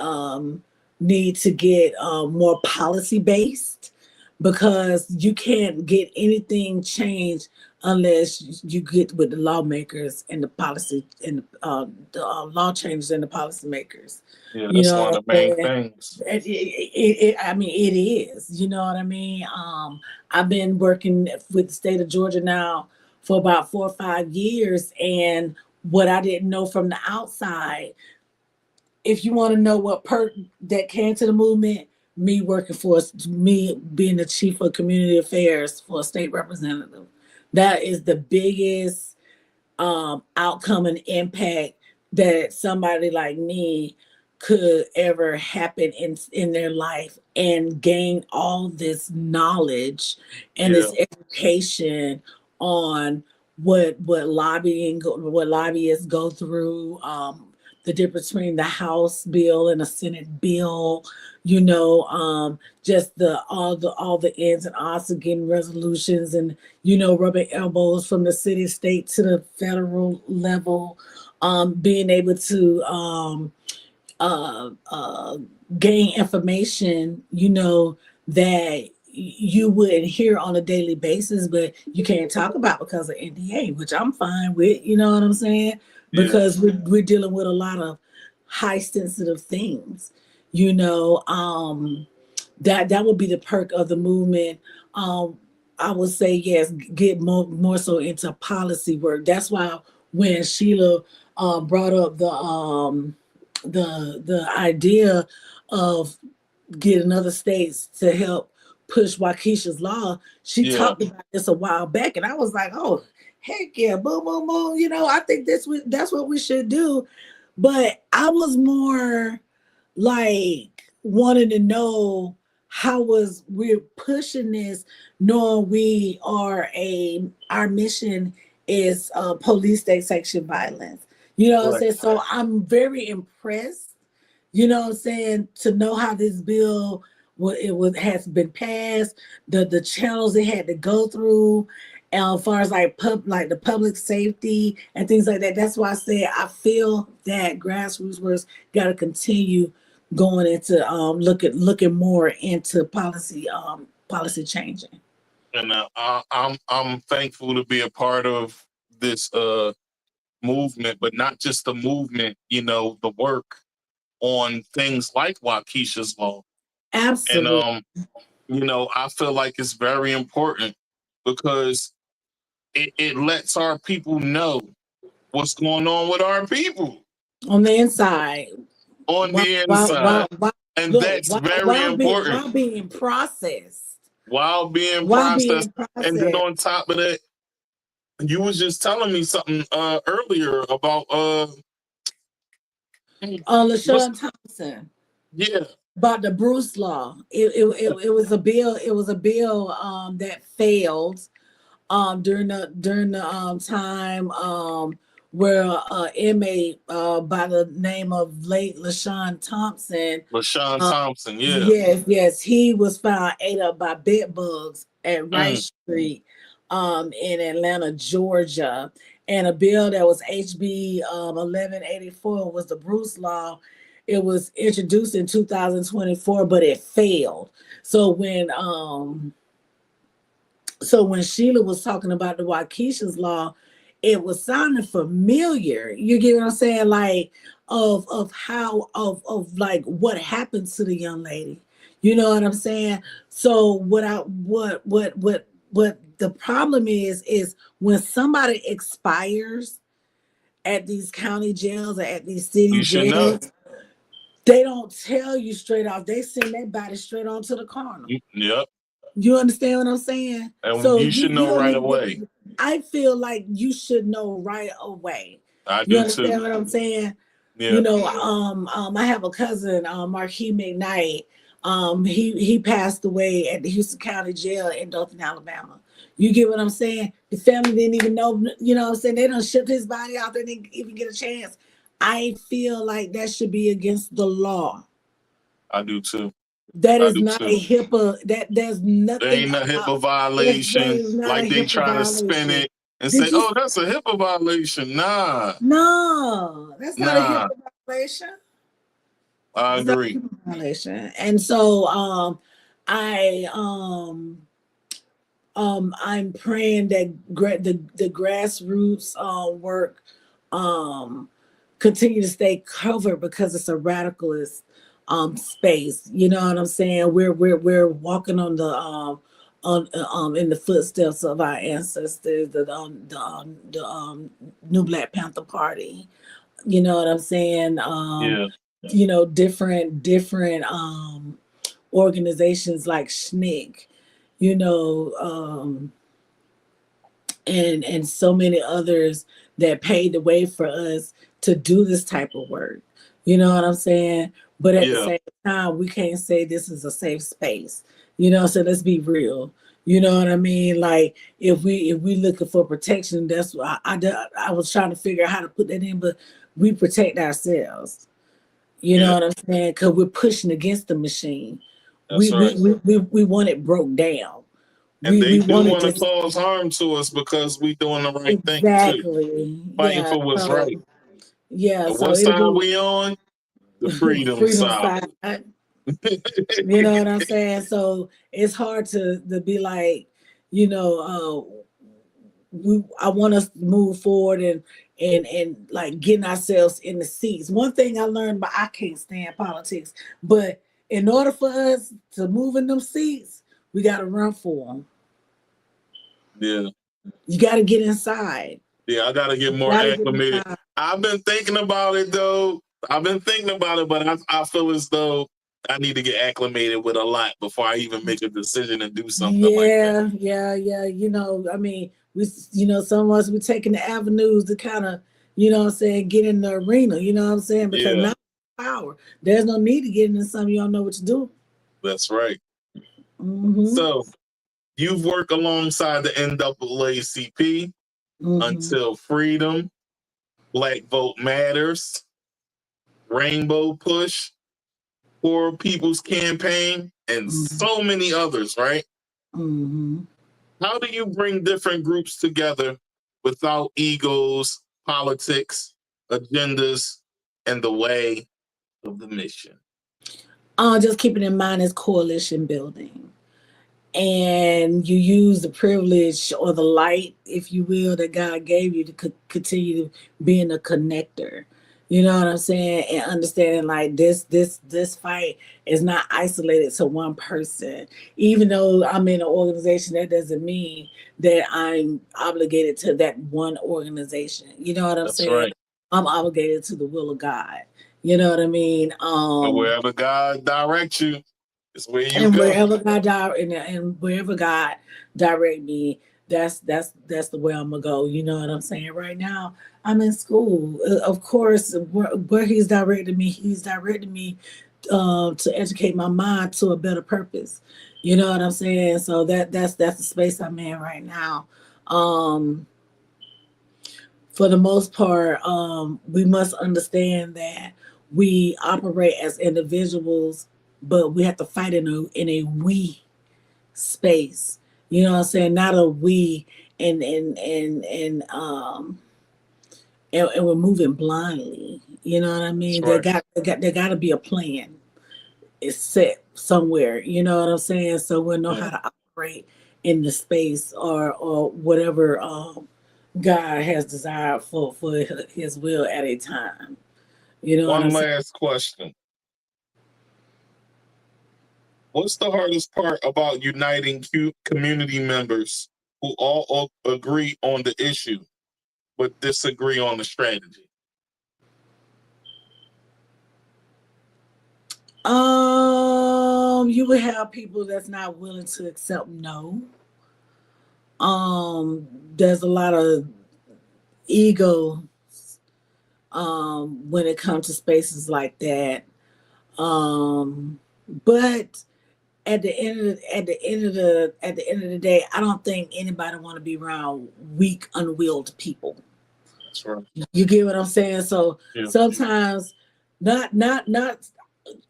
S5: need to get more policy based, because you can't get anything changed unless you get with the lawmakers and the policy and the law changes and the policymakers.
S4: Yeah, that's one of the main things.
S5: I mean, it is. You know what I mean? I've been working with the state of Georgia now for about 4 or 5 years, and what I didn't know from the outside, if you want to know what perk that came to the movement, me being the chief of community affairs for a state representative. That is the biggest outcome and impact that somebody like me could ever happen in their life, and gain all this knowledge and this education on what lobbyists go through, the difference between the House bill and a Senate bill, you know, just all the ins and outs of getting resolutions, and, you know, rubbing elbows from the city, state to the federal level, being able to gain information, you know, that you wouldn't hear on a daily basis, but you can't talk about because of NDA, which I'm fine with, you know what I'm saying? Because we're dealing with a lot of high sensitive things, you know. That would be the perk of the movement. I would say yes, get more so into policy work. That's why when Sheila brought up the idea of getting other states to help push Waukesha's law, she talked about this a while back, and I was like, oh, heck yeah, boom, boom, boom. You know, I think that's what we should do. But I was more like wanting to know how we're pushing this, knowing our mission is police state section violence. You know what I'm saying? So I'm very impressed, you know what I'm saying, to know how this bill has been passed, the channels it had to go through, as far as like the public safety and things like that. That's why I said I feel that grassroots work's got to continue going into looking more into policy changing.
S4: And I'm thankful to be a part of this movement, but not just the movement, you know, the work on things like Waukesha's Law.
S5: Absolutely.
S4: And you know, I feel like it's very important because it lets our people know what's going on with our people
S5: on the inside.
S4: The inside. And look, that's very important.
S5: While being processed.
S4: While being processed. And then on top of that, you was just telling me something earlier about
S5: LaShawn Thompson.
S4: Yeah.
S5: About the Bruce Law. It was a bill. It was a bill that failed during the time where inmate by the name of late LaShawn Thompson.
S4: LaShawn Thompson, yeah.
S5: Yes, he was found ate up by bed bugs at Rice Street in Atlanta, Georgia. And a bill that was HB 1184 was the Bruce Law. It was introduced in 2024, but it failed. So when Sheila was talking about the Waukesha's Law, it was sounding familiar. You get what I'm saying? Like of like what happens to the young lady. You know what I'm saying? So what the problem is when somebody expires at these county jails or at these city jails, they don't tell you straight off. They send that body straight on to the coroner.
S4: Yep.
S5: You understand what I'm saying?
S4: And so you should know right away.
S5: I feel like you should know right away.
S4: I do
S5: you understand
S4: too.
S5: What I'm saying?
S4: Yeah.
S5: You know, I have a cousin, Marquis McKnight. He passed away at the Houston County Jail in Dothan, Alabama. You get what I'm saying? The family didn't even know, you know what I'm saying? They done shipped his body out. They didn't even get a chance. I feel like that should be against the law.
S4: I do too.
S5: That is not a HIPAA. There's nothing.
S4: There ain't a HIPAA violation. Like they try to spin it and say, "Oh, that's a HIPAA violation." Nah.
S5: No, that's not a HIPAA violation.
S4: I agree.
S5: Violation. And so I'm praying that the grassroots work continue to stay covered because it's a radicalist space. You know what I'm saying? We're walking on the in the footsteps of our ancestors, the New Black Panther Party. You know what I'm saying? You know, different organizations like SNCC, you know, and so many others that paved the way for us to do this type of work. You know what I'm saying? But at the same time, we can't say this is a safe space. You know, so let's be real. You know what I mean? Like if we looking for protection, that's what I was trying to figure out how to put that in, but we protect ourselves. You know what I'm saying? Because we're pushing against the machine. We want it broke down.
S4: And they do want to cause harm to us because we doing the right thing too. Fighting for what's right.
S5: Yeah.
S4: And what side we on? The freedom side.
S5: You know what I'm saying? So it's hard to be like, you know, I want us to move forward and like getting ourselves in the seats. One thing I learned, but I can't stand politics, but in order for us to move in them seats, we got to run for them.
S4: Yeah.
S5: You got to get inside.
S4: Yeah, I got to get more acclimated. I've been thinking about it though. But I feel as though I need to get acclimated with a lot before I even make a decision and do something like that.
S5: Yeah. You know, I mean, some of us, we're taking the avenues to kind of, you know what I'm saying, get in the arena, you know what I'm saying? Because now power. There's no need to get into something you don't know what to do.
S4: That's right.
S5: Mm-hmm.
S4: So you've worked alongside the NAACP. Until Freedom, Black Vote Matters, Rainbow Push, Poor People's Campaign, and so many others, right? How do you bring different groups together without egos, politics, agendas, and the way of the mission?
S5: Just keeping in mind is coalition building. And you use the privilege or the light, if you will, that God gave you to continue being a connector. You know what I'm saying? And understanding like this fight is not isolated to one person. Even though I'm in an organization, that doesn't mean that I'm obligated to that one organization. You know what I'm saying?
S4: Right.
S5: I'm obligated to the will of God. You know what I mean?
S4: So wherever God directs you, is where you
S5: and
S4: go.
S5: Wherever God direct me, that's the way I'm gonna go. You know what I'm saying? Right now, I'm in school. Of course, where He's directed me to educate my mind to a better purpose. You know what I'm saying? So that's the space I'm in right now. For the most part, we must understand that we operate as individuals, but we have to fight in a we space. You know what I'm saying? Not a we and we're moving blindly. You know what I mean?
S4: Right.
S5: There got to be a plan. It's set somewhere. You know what I'm saying? So we'll know how to operate in the space or whatever God has desired for His will at a time. You know.
S4: One last question. What's the hardest part about uniting community members who all agree on the issue but disagree on the strategy?
S5: You would have people that's not willing to accept no. There's a lot of ego when it comes to spaces like that. But at the end of the day, I don't think anybody want to be around weak, unwilled people.
S4: That's right.
S5: You get what I'm saying? So sometimes not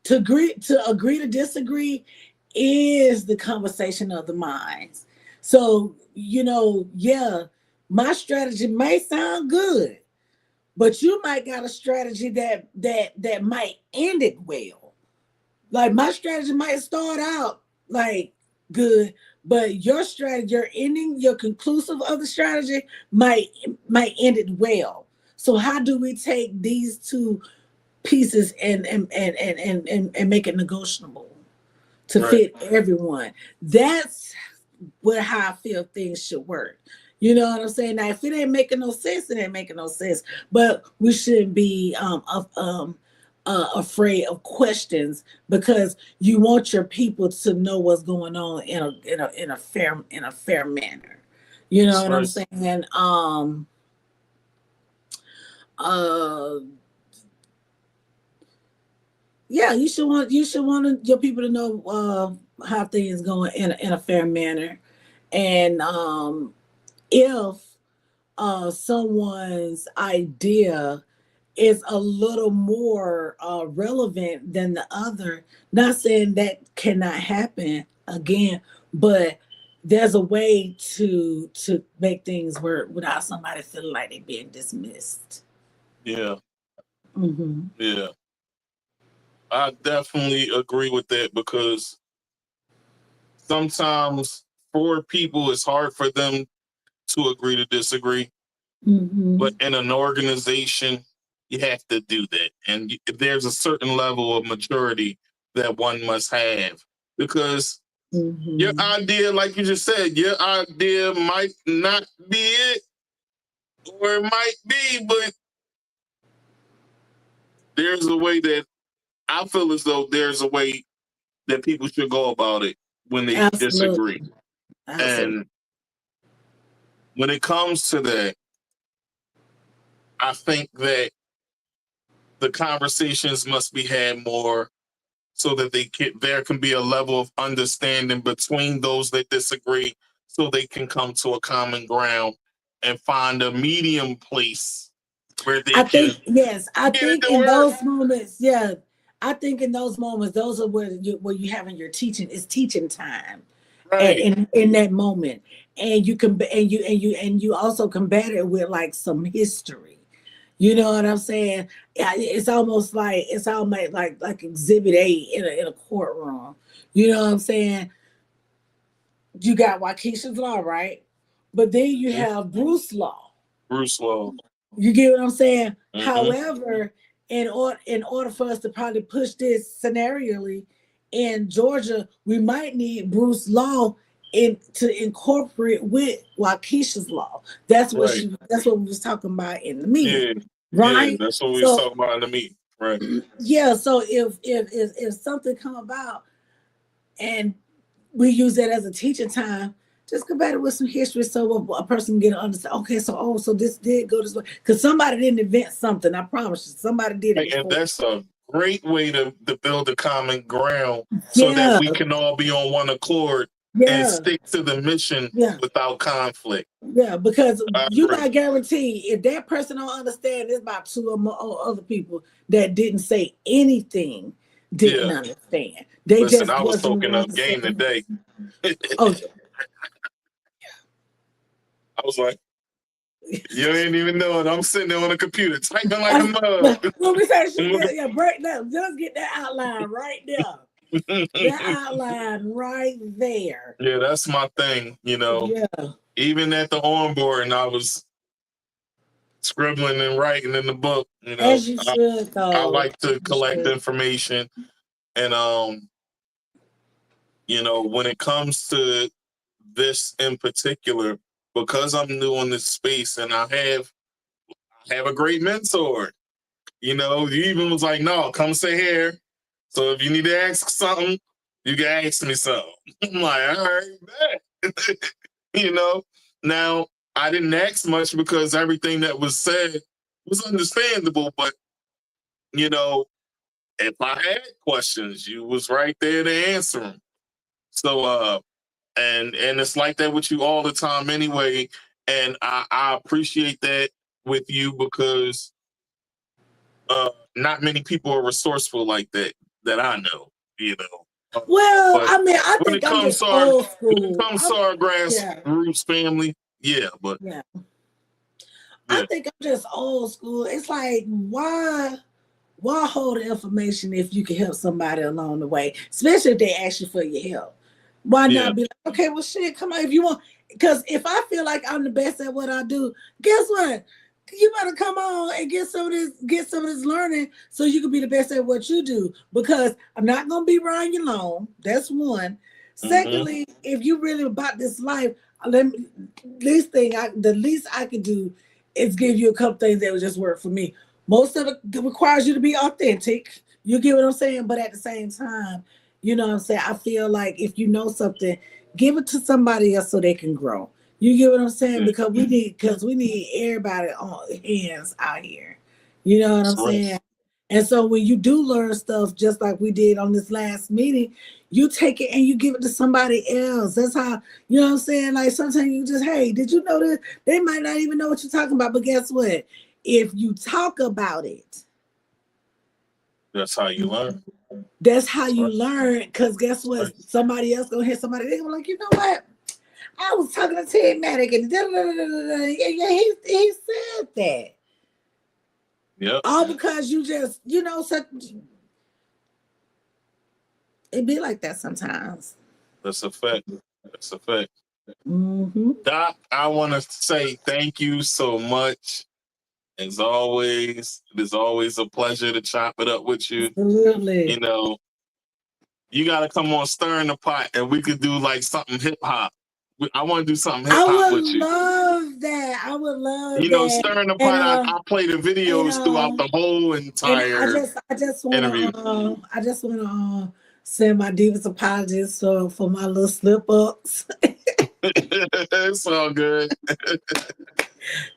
S5: to agree to disagree is the conversation of the minds. So, my strategy may sound good, but you might got a strategy that might end it well. Like my strategy might start out like good, but your strategy, your conclusive of the strategy might end it well. So how do we take these two pieces and make it negotiable to fit everyone? That's how I feel things should work. You know what I'm saying? Now, if it ain't making no sense, it ain't making no sense. But we shouldn't be afraid of questions, because you want your people to know what's going on in a fair manner. You know what I'm saying? Yeah, you should want your people to know how things going in a fair manner, and if someone's idea is a little more relevant than the other, not saying that cannot happen again, but there's a way to make things work without somebody feeling like they're being dismissed.
S4: Yeah. Yeah. I definitely agree with that, because sometimes for people, it's hard for them to agree to disagree. But in an organization, you have to do that. And there's a certain level of maturity that one must have, because your idea, like you just said, your idea might not be it, or it might be, but there's a way that I feel as though there's a way that people should go about it when they disagree. And when it comes to that, I think that the conversations must be had more, so that there can be a level of understanding between those that disagree, so they can come to a common ground and find a medium place where they
S5: I
S4: can.
S5: think, yes, I
S4: get
S5: think
S4: it to
S5: in
S4: work.
S5: those moments, yeah, I think in those moments, those are where you having your teaching, is teaching time.
S4: Right.
S5: In that moment, and you also combat it with like some history. You know what I'm saying? Yeah, it's almost like like Exhibit A in a courtroom. You know what I'm saying? You got Waukesha's Law, right? But then you have Bruce Law.
S4: Bruce Law.
S5: You get what I'm saying?
S4: Mhm.
S5: However, in order for us to probably push this scenarially in Georgia, we might need Bruce Law to incorporate with Waukesha's Law. That's what
S4: Right.
S5: that's what we was talking about in the
S4: Yeah.
S5: meeting, right?
S4: Yeah, that's what we was talking about in the meeting. Right.
S5: Yeah. So if something come about and we use that as a teaching time, just combat it with some history so a person can get an understanding. Okay, so this did go this way because somebody didn't invent something. I promise you, somebody did it.
S4: And that's a great way to build a common ground so that we can all be on one accord and stick to the mission without conflict.
S5: Yeah, because you got guarantee if that person don't understand, there's about two or more other people that didn't say anything, didn't understand. They
S4: Listen,
S5: just
S4: I was
S5: wasn't
S4: soaking up game today.
S5: Oh,
S4: I was like, you ain't even know it. I'm sitting there on the computer typing like a mug.
S5: When we say break down, just get that outline right there. That outline right there.
S4: Yeah, that's my thing. You know,
S5: Yeah.
S4: Even at the onboarding, I was scribbling and writing in the book. You know,
S5: As you should, though.
S4: I like to collect information, and you know, when it comes to this in particular, because I'm new in this space, and I have a great mentor. You know, he even was like, "No, come sit here. So if you need to ask something, you can ask me something." I'm like, "All right, bet." You know. Now I didn't ask much because everything that was said was understandable, but you know, if I had questions, you was right there to answer them. So, and it's like that with you all the time anyway. And I appreciate that with you because not many people are resourceful like that I know, you know.
S5: Well,
S4: But
S5: I mean, I
S4: when
S5: think
S4: it
S5: I'm
S4: comes
S5: just
S4: to
S5: old school.
S4: when it comes to our grassroots family, but
S5: I think I'm just old school. It's like, why hold the information if you can help somebody along the way, especially if they ask you for your help? Why not be like, okay, well, shit, come on, if you want, because if I feel like I'm the best at what I do, guess what? You better come on and get some of this learning so you can be the best at what you do, because I'm not going to be around you long. That's one. Secondly, if you really about this life, the least I can do is give you a couple things that would just work for me. Most of it requires you to be authentic. You get what I'm saying? But at the same time, you know what I'm saying? I feel like if you know something, give it to somebody else so they can grow. You get what I'm saying? Because we need everybody on hands out here. You know what I'm saying? And so when you do learn stuff, just like we did on this last meeting, you take it and you give it to somebody else. That's how, you know what I'm saying? Like sometimes you just, hey, did you know this? They might not even know what you're talking about, but guess what? If you talk about it,
S4: that's how you learn.
S5: That's how you learn. Because guess what? Somebody else gonna hear somebody. They're gonna be like, you know what? I was talking to Tigmatic and he said that.
S4: Yeah.
S5: All because you just, you know, it be like that sometimes.
S4: That's a fact. That's a fact. Doc, I want to say thank you so much. As always, it is always a pleasure to chop it up with you.
S5: Absolutely.
S4: You know, you got to come on Stirring the Pot and we could do like something hip hop. I want to do something hip hop with you.
S5: I would love that. I would love that.
S4: You know, Stirring the Pot, I play the videos throughout the whole entire interview.
S5: I just want to send my deepest apologies for my little slip ups.
S4: It's all good.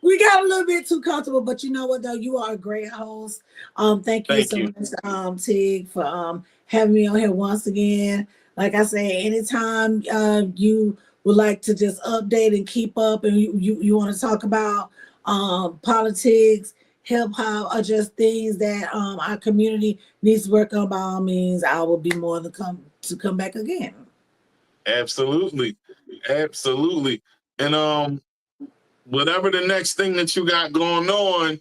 S5: We got a little bit too comfortable, but you know what though? You are a great host. Thank you so much, Tig, for having me on here once again. Like I say, anytime you would like to just update and keep up, and you want to talk about politics, hip hop, or just things that our community needs to work on, by all means, I will be more than come back again.
S4: Absolutely. Absolutely. And whatever the next thing that you got going on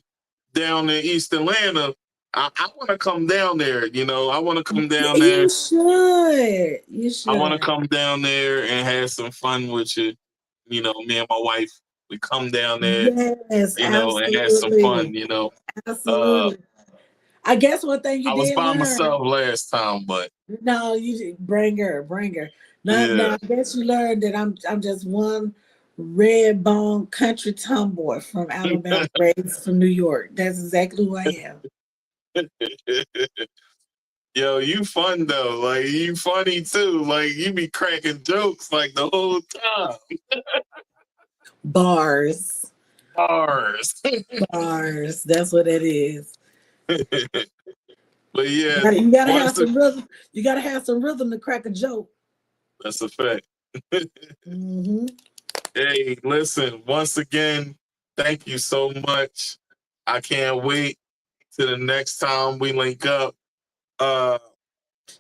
S4: down in East Atlanta, I want to come down there. You know, I want to come down there.
S5: You should. You should.
S4: I want to come down there and have some fun with you. You know, me and my wife, we come down there,
S5: Yes,
S4: you know,
S5: absolutely.
S4: and have some fun, you know.
S5: Absolutely. I guess one thing you
S4: I was
S5: did
S4: by
S5: learn.
S4: myself last time, but
S5: no, you bring her. Now,
S4: yeah.
S5: now I guess you learned that I'm just one red bone country tomboy from Alabama, raised from New York. That's exactly who I am.
S4: Yo, you fun though. Like you funny too. Like you be cracking jokes like the whole time.
S5: Bars.
S4: Bars.
S5: Bars. That's what it is.
S4: But yeah,
S5: you gotta have some rhythm. You gotta have some rhythm to crack a joke.
S4: That's a fact.
S5: Mm-hmm.
S4: Hey, listen, once again, thank you so much. I can't wait till the next time we link up.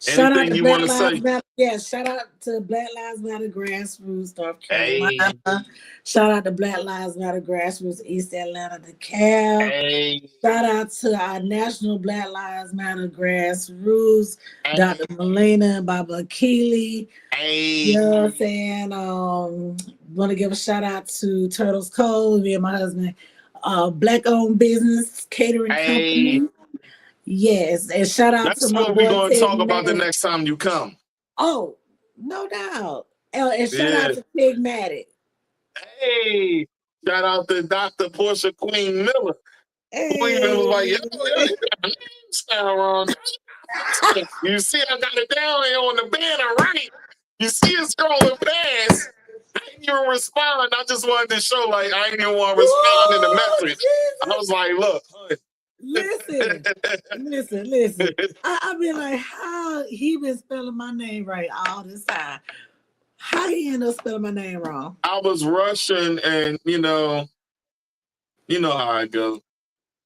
S5: Shout out
S4: Anything
S5: to
S4: you
S5: Black
S4: want to
S5: Lives
S4: say?
S5: Matter. Yeah, shout out to Black Lives Matter Grassroots North Carolina.
S4: Hey.
S5: Shout out to Black Lives Matter Grassroots East Atlanta DeKalb.
S4: Hey.
S5: Shout out to our National Black Lives Matter Grassroots, Dr. Melina and Baba Keeley.
S4: Hey.
S5: You know what I'm saying? Want to give a shout out to Turtles Cove, me and my husband, Black-owned business catering company. Yes, and shout out
S4: That's
S5: to my
S4: what
S5: boy
S4: we're going to talk
S5: Tigmatic.
S4: about the next time you come.
S5: Oh, no doubt. And shout out to Tigmatic.
S4: Hey, shout out to Dr.Porch'se Queen Miller.
S5: Hey.
S4: Who even was like, yo, sound wrong. You see, I got it down here on the banner, right? You see it scrolling past. I didn't even respond. I just wanted to show, like, I didn't even want to respond in the message. I was like, look.
S5: Listen. I be like, how he been spelling my name right all this time? How he end up spelling my name wrong?
S4: I was rushing, and you know how I go.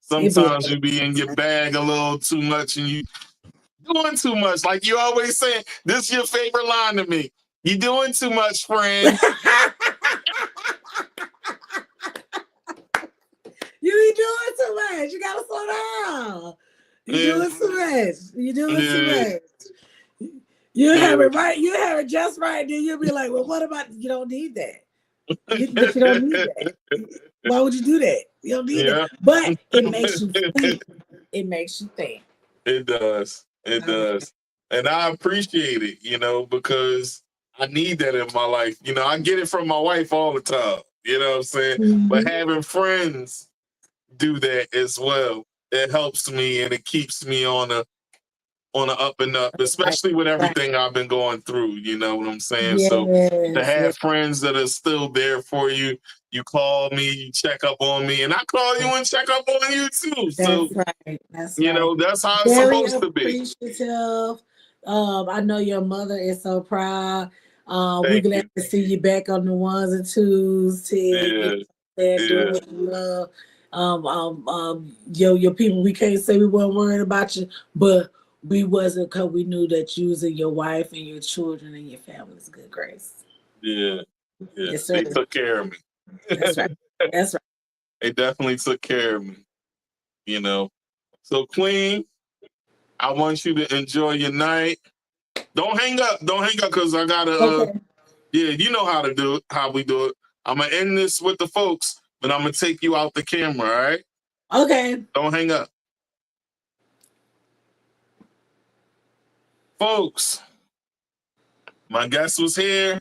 S4: Sometimes you be in your bag a little too much, and you doing too much. Like you always saying, this is your favorite line to me. You doing too much, friend.
S5: You be doing too much. You gotta slow down. You doing too much. You doing too much. You have it right. You have it just right. Then you'll be like, well, what about you don't need that? But you don't need that. Why would you do that? You don't need that. But it makes you think. It makes you think.
S4: It does. It does. And I appreciate it, you know, because I need that in my life. You know, I get it from my wife all the time. You know what I'm saying? Mm-hmm. But having friends do that as well, it helps me and it keeps me on a up and up, especially with everything I've been going through. You know what I'm saying?
S5: Yes,
S4: so to have friends that are still there for you, you call me, you check up on me, and I call you and check up on you too. So
S5: that's right. That's
S4: you know, that's how it's supposed to be.
S5: Appreciative. I know your mother is so proud. We're glad to see you back on the ones and twos, Tig. Doing what you love. Your people, we can't say we weren't worried about you, but we wasn't, because we knew that you and your wife and your children and your family's good grace.
S4: Yeah.
S5: Yes,
S4: they took care of me.
S5: That's right. That's right.
S4: They definitely took care of me. You know. So, Queen, I want you to enjoy your night. Don't hang up. Because I gotta. Yeah, you know how to do it. How we do it. I'm gonna end this with the folks, but I'm gonna take you out the camera. All right.
S5: Okay.
S4: Don't hang up. Folks, my guest was here.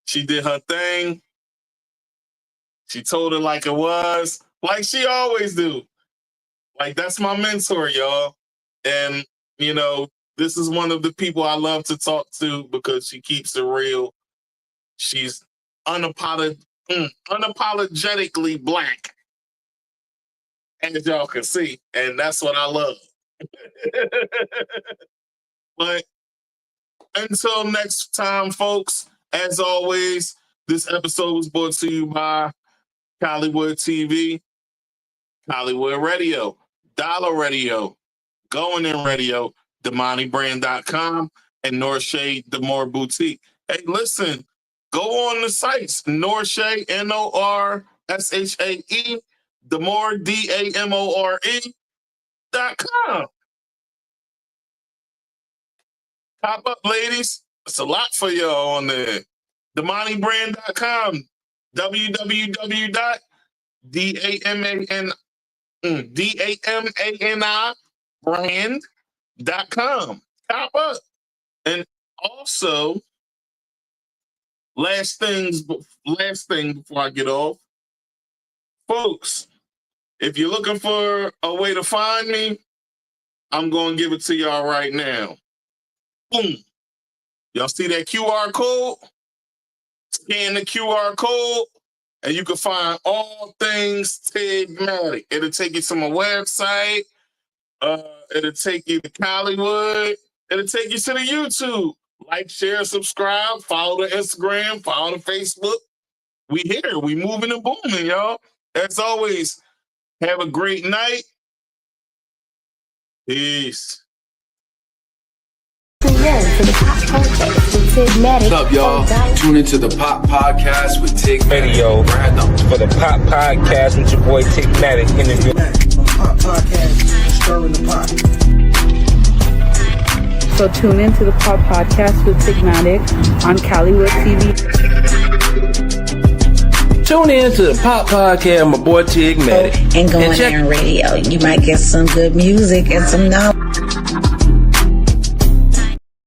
S4: She did her thing. She told it like it was, like she always do. Like, that's my mentor, y'all. And, you know, this is one of the people I love to talk to because she keeps it real. She's unapologetically Black, as y'all can see. And that's what I love. But until next time, folks, As always, this episode was brought to you by Hollywood TV, Hollywood Radio, Dollar Radio, Going In Radio, DemoniBrand.com, and Norshay Demore Boutique. Hey, listen, go on the sites, Norshay, Norshae, Demore, DAMORE.com. Pop up, ladies. It's a lot for y'all on there. DemoniBrand.com, www.DAMANI brand.com. Pop up. And also, last thing before I get off, folks, if you're looking for a way to find me, I'm going to give it to y'all right now. Boom. Y'all see that QR code? Scan the QR code, and you can find all things Tigmatic. It'll take you to my website. It'll take you to Hollywood. It'll take you to the YouTube. Like, share, subscribe, follow the Instagram, follow the Facebook. We here. We moving and booming, y'all. As always, have a great night. Peace.
S2: What's up, y'all? Tune into the Pop Podcast with Tigmatic.
S7: Radio for the Pop Podcast with your boy Tigmatic. Interview.
S8: Pop Podcast, stirring the pot.
S9: So tune into the Pop Podcast with Tigmatic on Hollywood TV.
S7: Tune in to the Pop Podcast, my boy Tigmatic.
S5: And Going In Radio. You might get some good music and some knowledge.